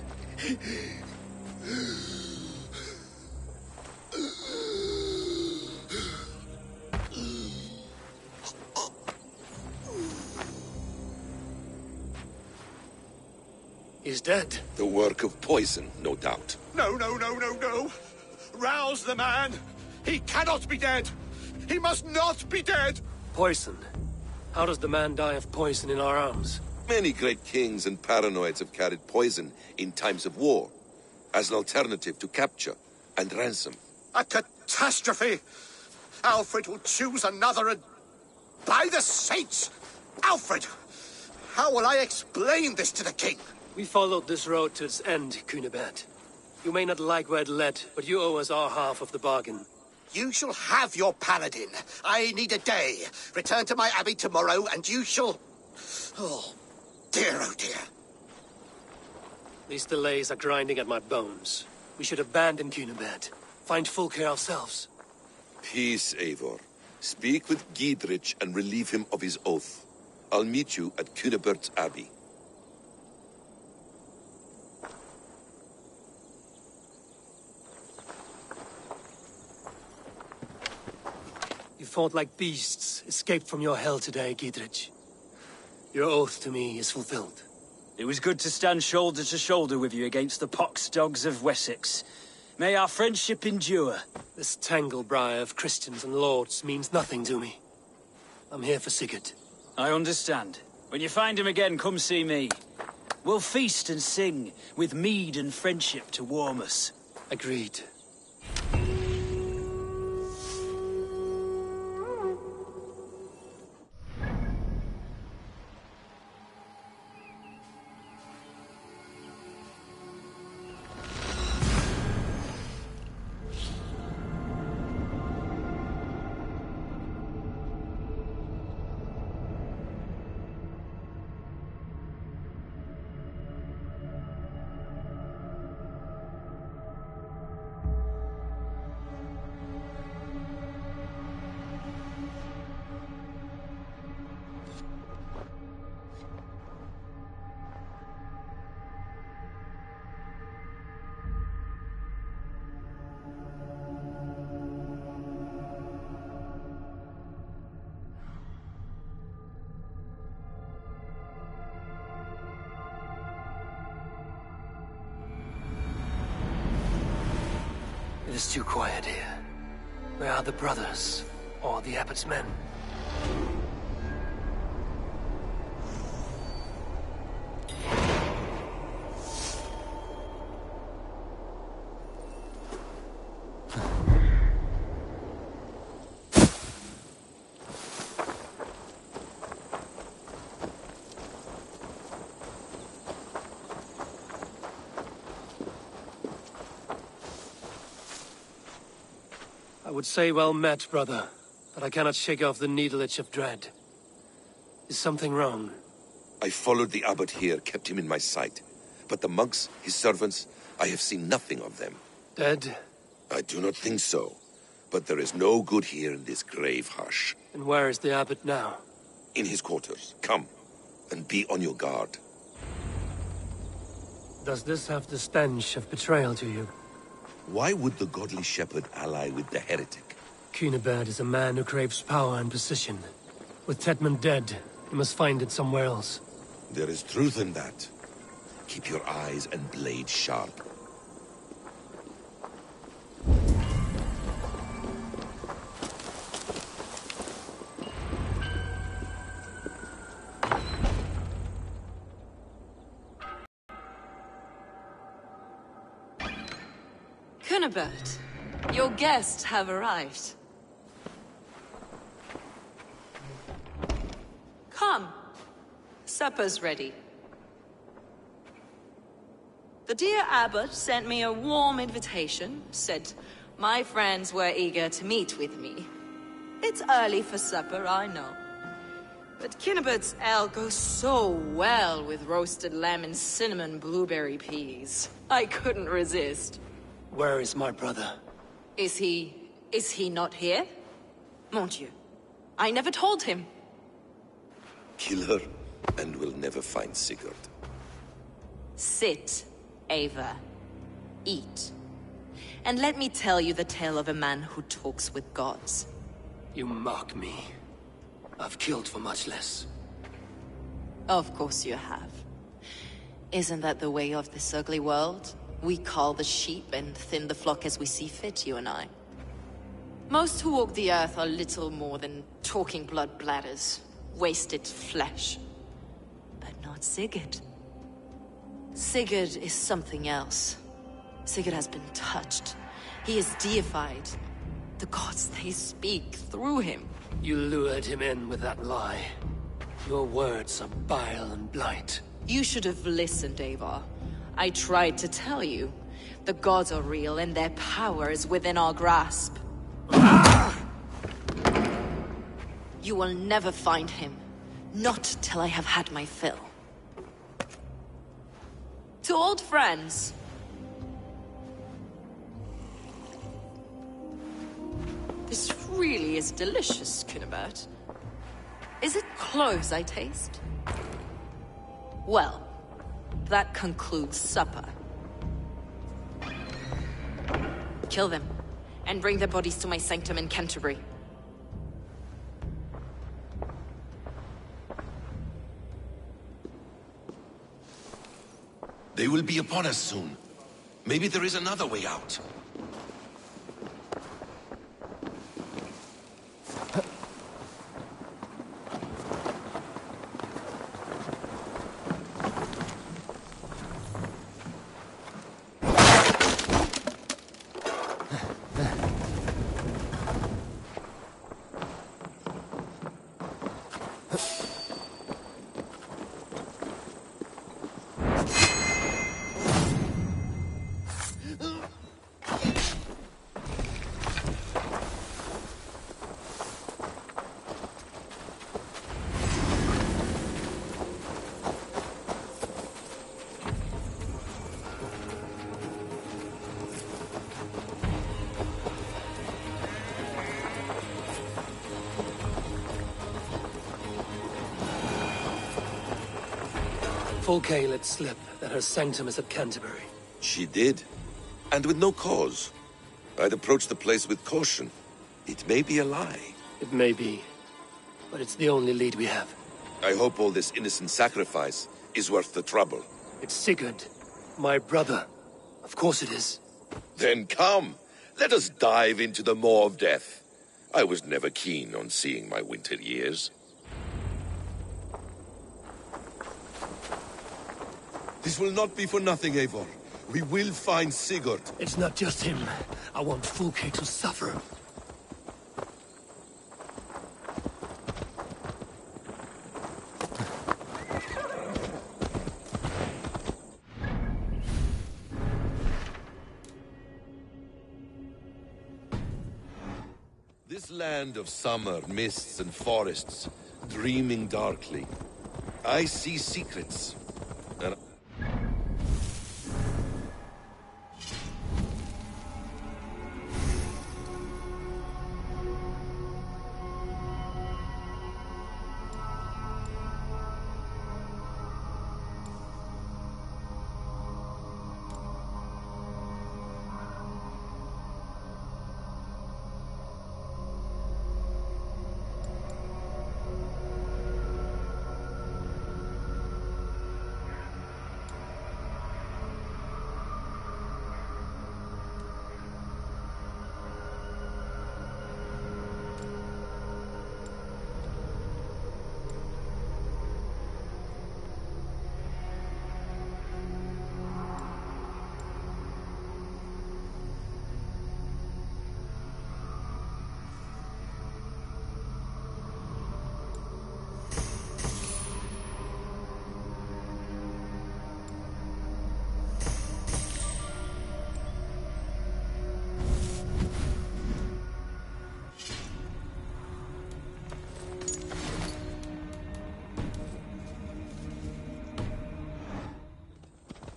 He's dead. The work of poison, no doubt. No. Rouse the man. He cannot be dead. He must not be dead. Poison. How does the man die of poison in our arms? Many great kings and paranoids have carried poison in times of war, as an alternative to capture and ransom. A catastrophe. Alfred will choose another and... By the saints! Alfred! How will I explain this to the king? We followed this road to its end, Cunibert. You may not like where it led, but you owe us our half of the bargain. You shall have your paladin. I need a day. Return to my abbey tomorrow, and you shall... Oh, dear, oh dear. These delays are grinding at my bones. We should abandon Cunibert. Find Fulke ourselves. Peace, Eivor. Speak with Giedrich and relieve him of his oath. I'll meet you at Cunebert's Abbey. You fought like beasts, escaped from your hell today, Giedrich. Your oath to me is fulfilled. It was good to stand shoulder to shoulder with you against the pox dogs of Wessex. May our friendship endure. This tangle-briar of Christians and lords means nothing to me. I'm here for Sigurd. I understand. When you find him again, come see me. We'll feast and sing, with mead and friendship to warm us. Agreed. It is too quiet here. Where are the brothers, or the abbot's men? I would say well met, brother, but I cannot shake off the needle itch of dread. Is something wrong? I followed the abbot here, kept him in my sight. But the monks, his servants, I have seen nothing of them. Dead? I do not think so. But there is no good here in this grave hush. And where is the abbot now? In his quarters. Come, and be on your guard. Does this have the stench of betrayal to you? Why would the godly shepherd ally with the heretic? Cunibert is a man who craves power and position. With Tedmund dead, he must find it somewhere else. There is truth in that. Keep your eyes and blade sharp. Cunibert, your guests have arrived. Come. Supper's ready. The dear abbot sent me a warm invitation, said my friends were eager to meet with me. It's early for supper, I know. But Cunibert's ale goes so well with roasted lamb and cinnamon blueberry peas. I couldn't resist. Where is my brother? Is he not here? Mon Dieu. I never told him. Kill her, and we'll never find Sigurd. Sit, Ava. Eat. And let me tell you the tale of a man who talks with gods. You mock me. I've killed for much less. Of course you have. Isn't that the way of this ugly world? We cull the sheep and thin the flock as we see fit, you and I. Most who walk the earth are little more than talking blood bladders, wasted flesh. But not Sigurd. Sigurd is something else. Sigurd has been touched. He is deified. The gods, they speak through him. You lured him in with that lie. Your words are bile and blight. You should have listened, Eivor. I tried to tell you. The gods are real and their power is within our grasp. You will never find him. Not till I have had my fill. To old friends. This really is delicious, Kinnebert. Is it cloves I taste? Well, that concludes supper. Kill them, and bring their bodies to my sanctum in Canterbury. They will be upon us soon. Maybe there is another way out. Fulke let slip that her sanctum is at Canterbury. She did. And with no cause. I'd approach the place with caution. It may be a lie. It may be. But it's the only lead we have. I hope all this innocent sacrifice is worth the trouble. It's Sigurd. My brother. Of course it is. Then come. Let us dive into the maw of death. I was never keen on seeing my winter years. This will not be for nothing, Eivor. We will find Sigurd. It's not just him. I want Fulke to suffer. This land of summer, mists and forests, dreaming darkly. I see secrets. And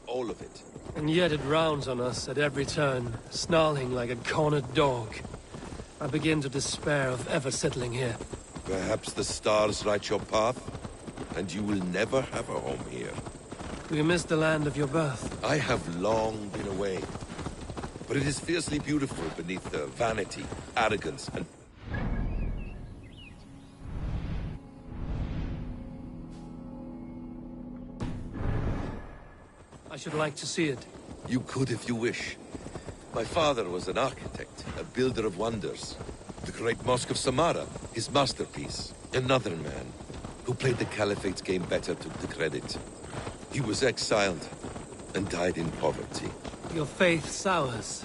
all of it. And yet it rounds on us at every turn, snarling like a cornered dog. I begin to despair of ever settling here. Perhaps the stars write your path, and you will never have a home here. Do you miss the land of your birth? I have long been away. But it is fiercely beautiful beneath the vanity, arrogance, and... I should like to see it. You could if you wish. My father was an architect, a builder of wonders. The great Mosque of Samarra, his masterpiece. Another man, who played the Caliphate's game better, took the credit. He was exiled, and died in poverty. Your faith sours.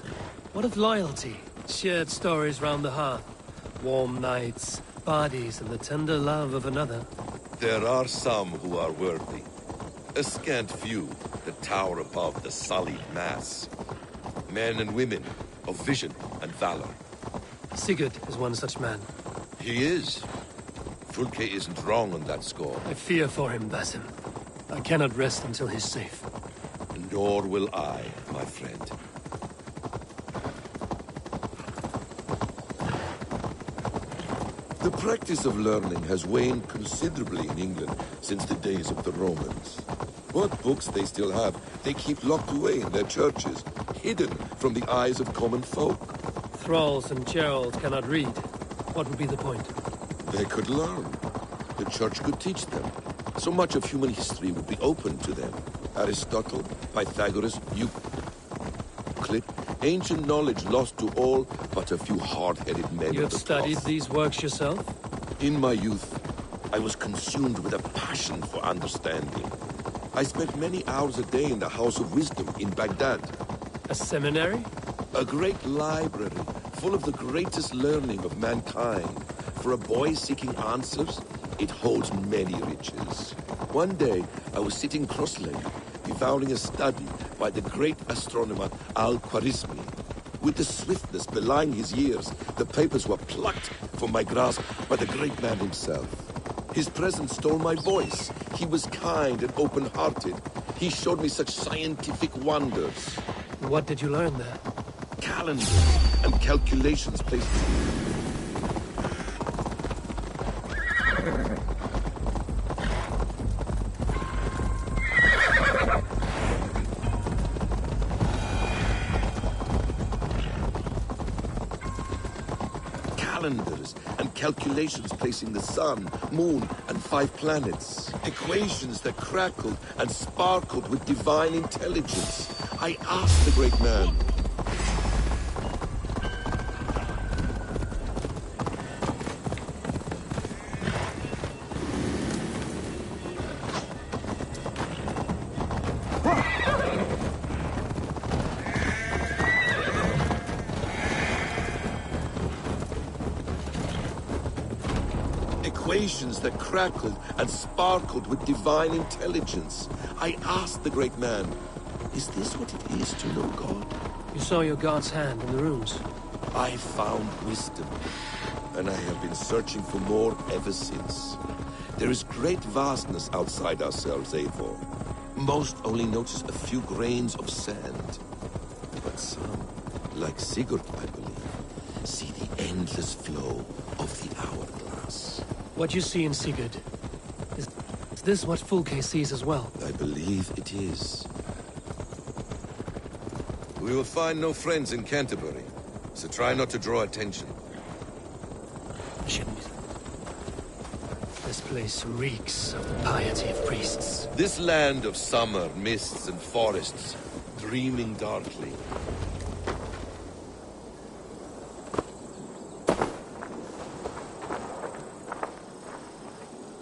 What of loyalty? Shared stories round the hearth. Warm nights, bodies, and the tender love of another. There are some who are worthy. A scant few that tower above the sullied mass. Men and women of vision and valor. Sigurd is one such man. He is. Fulke isn't wrong on that score. I fear for him, Basim. I cannot rest until he's safe. Nor will I, my friend. The practice of learning has waned considerably in England since the days of the Romans. What books they still have, they keep locked away in their churches, hidden from the eyes of common folk. Thralls and Gerald cannot read. What would be the point? They could learn. The church could teach them. So much of human history would be open to them. Aristotle, Pythagoras, Euclid, ancient knowledge lost to all but a few hard-headed men. You have studied these works yourself? In my youth, I was consumed with a passion for understanding. I spent many hours a day in the House of Wisdom in Baghdad. A seminary? A great library, full of the greatest learning of mankind. For a boy seeking answers, it holds many riches. One day, I was sitting cross-legged, devouring a study by the great astronomer Al-Khwarizmi. With the swiftness belying his years, the papers were plucked from my grasp by the great man himself. His presence stole my voice. He was kind and open-hearted. He showed me such scientific wonders. What did you learn there? Calendars and calculations placed... calendars and calculations placing the sun, moon, and 5 planets. Equations that crackled and sparkled with divine intelligence. I asked the great man. Equations that crackled and sparkled with divine intelligence. I asked the great man, is this what it is to know God? You saw your God's hand in the runes. I found wisdom, and I have been searching for more ever since. There is great vastness outside ourselves, Eivor. Most only notice a few grains of sand. But some, like Sigurd, I believe, see the endless flow of the hourglass. What you see in Sigurd, is this what Fulke sees as well? I believe it is. We will find no friends in Canterbury, so try not to draw attention. Shouldn't. This place reeks of the piety of priests. This land of summer, mists and forests, dreaming darkly.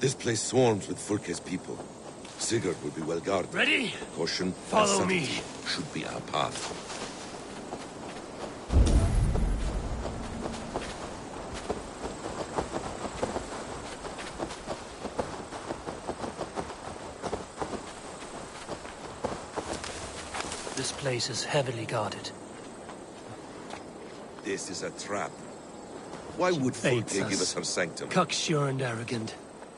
This place swarms with Fulke's people. Sigurd will be well guarded. Ready? Caution Follow and me. subtlety should be our path. This place is heavily guarded. This is a trap. Why would Fulke give us her sanctum? Cocksure and arrogant.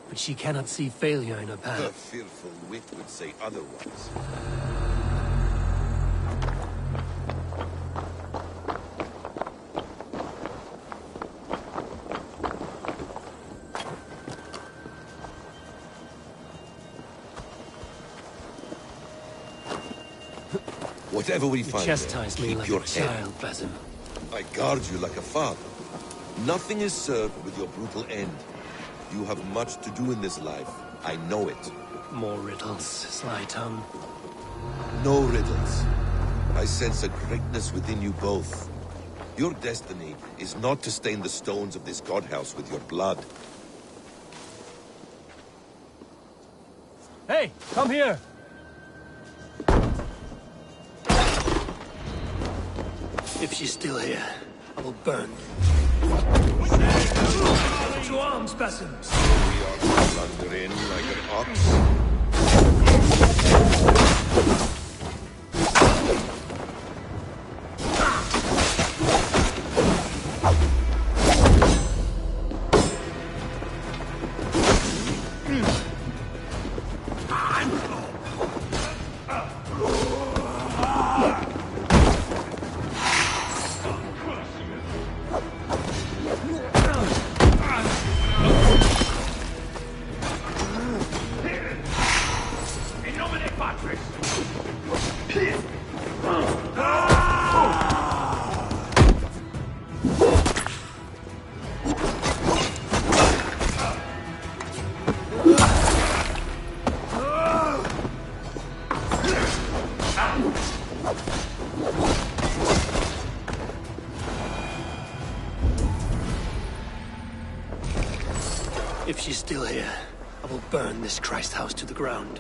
But she cannot see failure in her path. Her fearful wit would say otherwise. Whatever we find, Chastise me keep like your a head. child, Basim. I guard you like a father. Nothing is served with your brutal end. You have much to do in this life. I know it. More riddles, sly tongue. No riddles. I sense a greatness within you both. Your destiny is not to stain the stones of this godhouse with your blood. Hey, come here! If she's still here, I will burn. To arms, Basim! We are to blunder in like an ox. she's still here, I will burn this Christ house to the ground.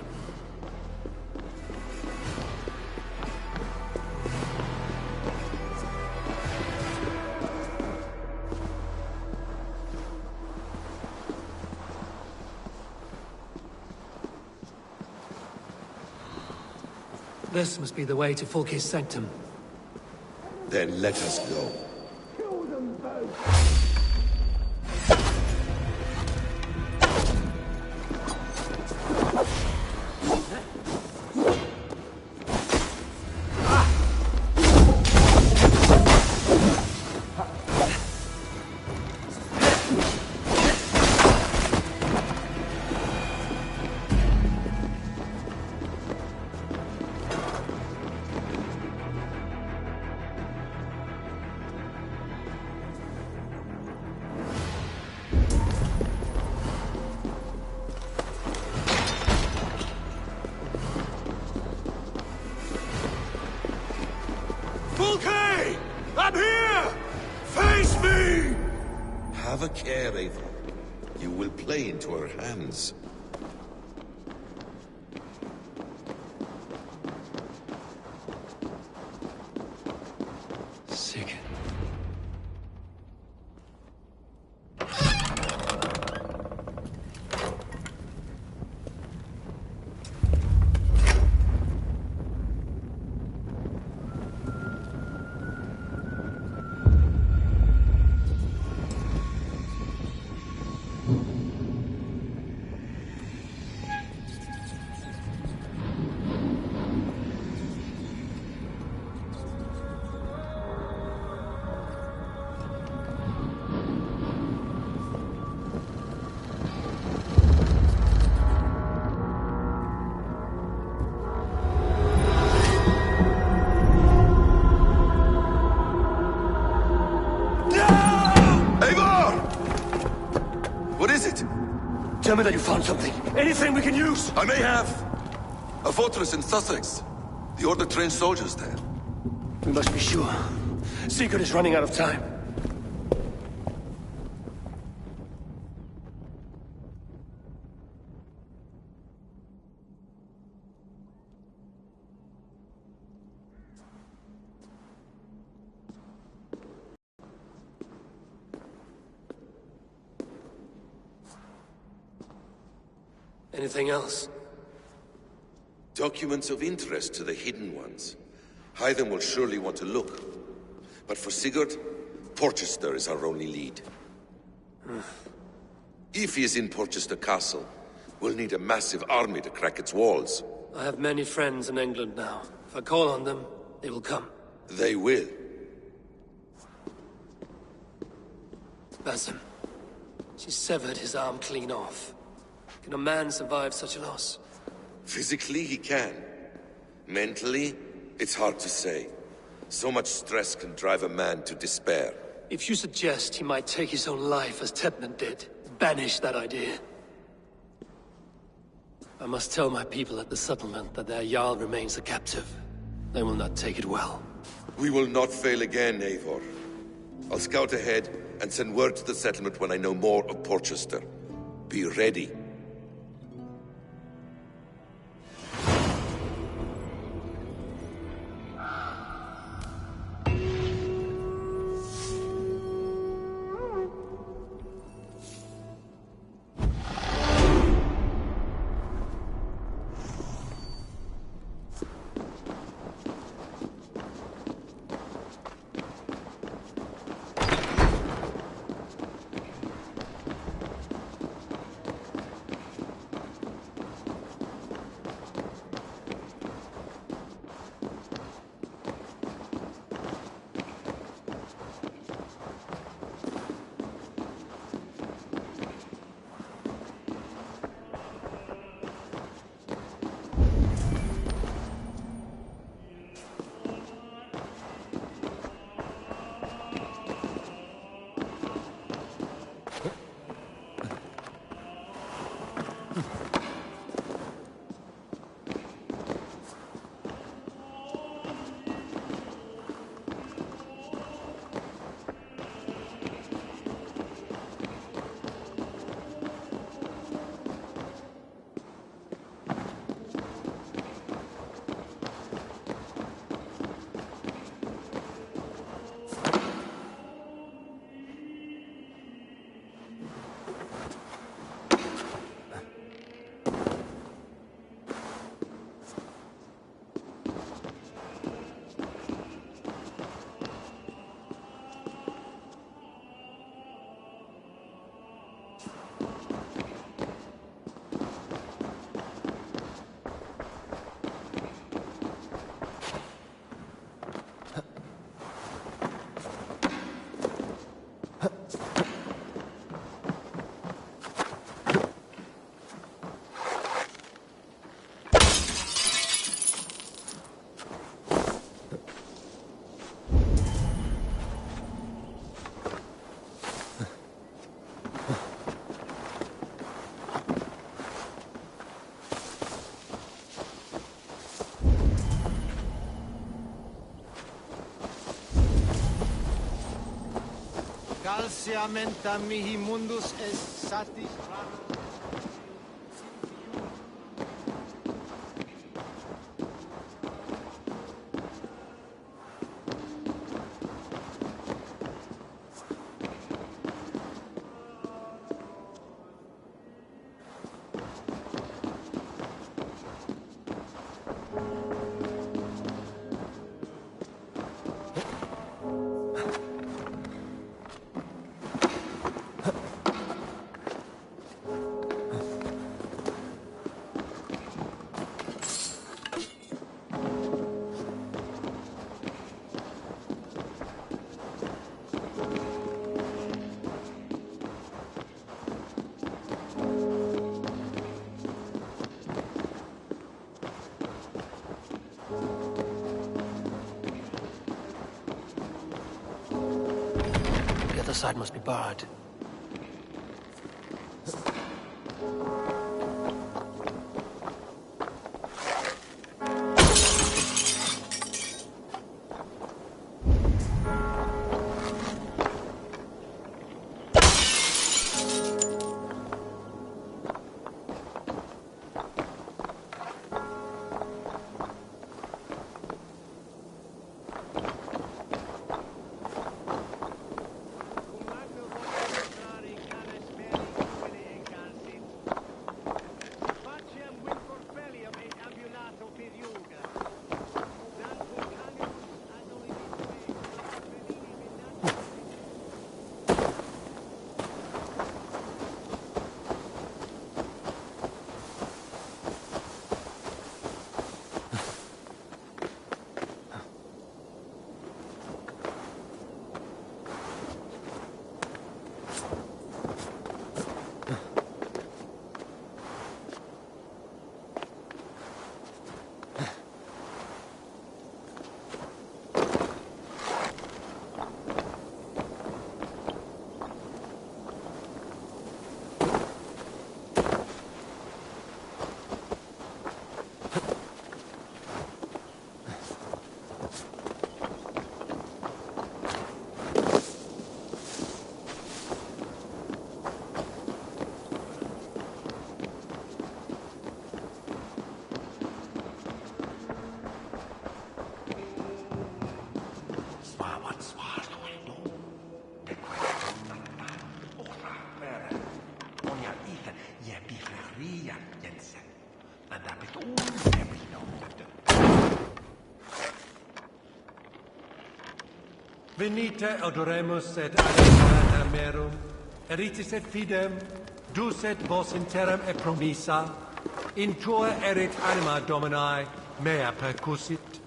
This must be the way to Fulke's sanctum. Then let us go. Kill them both! Fulke! I'm here! Face me! Have a care, Eivor. You will play into our hands. Sick. Tell me that you found something. Anything we can use. I may have. A fortress in Sussex. The Order trained soldiers there. We must be sure. Sigurd is running out of time. Anything else? Documents of interest to the Hidden Ones. Hythen will surely want to look. But for Sigurd, Porchester is our only lead. If he is in Porchester Castle, we'll need a massive army to crack its walls. I have many friends in England now. If I call on them, they will come. They will. Basim. She severed his arm clean off. Can a man survive such a loss? Physically, he can. Mentally, it's hard to say. So much stress can drive a man to despair. If you suggest he might take his own life as Tedmund did, banish that idea. I must tell my people at the settlement that their Jarl remains a captive. They will not take it well. We will not fail again, Eivor. I'll scout ahead and send word to the settlement when I know more of Porchester. Be ready. Falsiamenta mihi mundus est satis. The other side must be barred. Venite adoremus et adorat merum, eritis et fidem, dus et vos in terram et promissa, in tua erit anima Domini, mea percussit.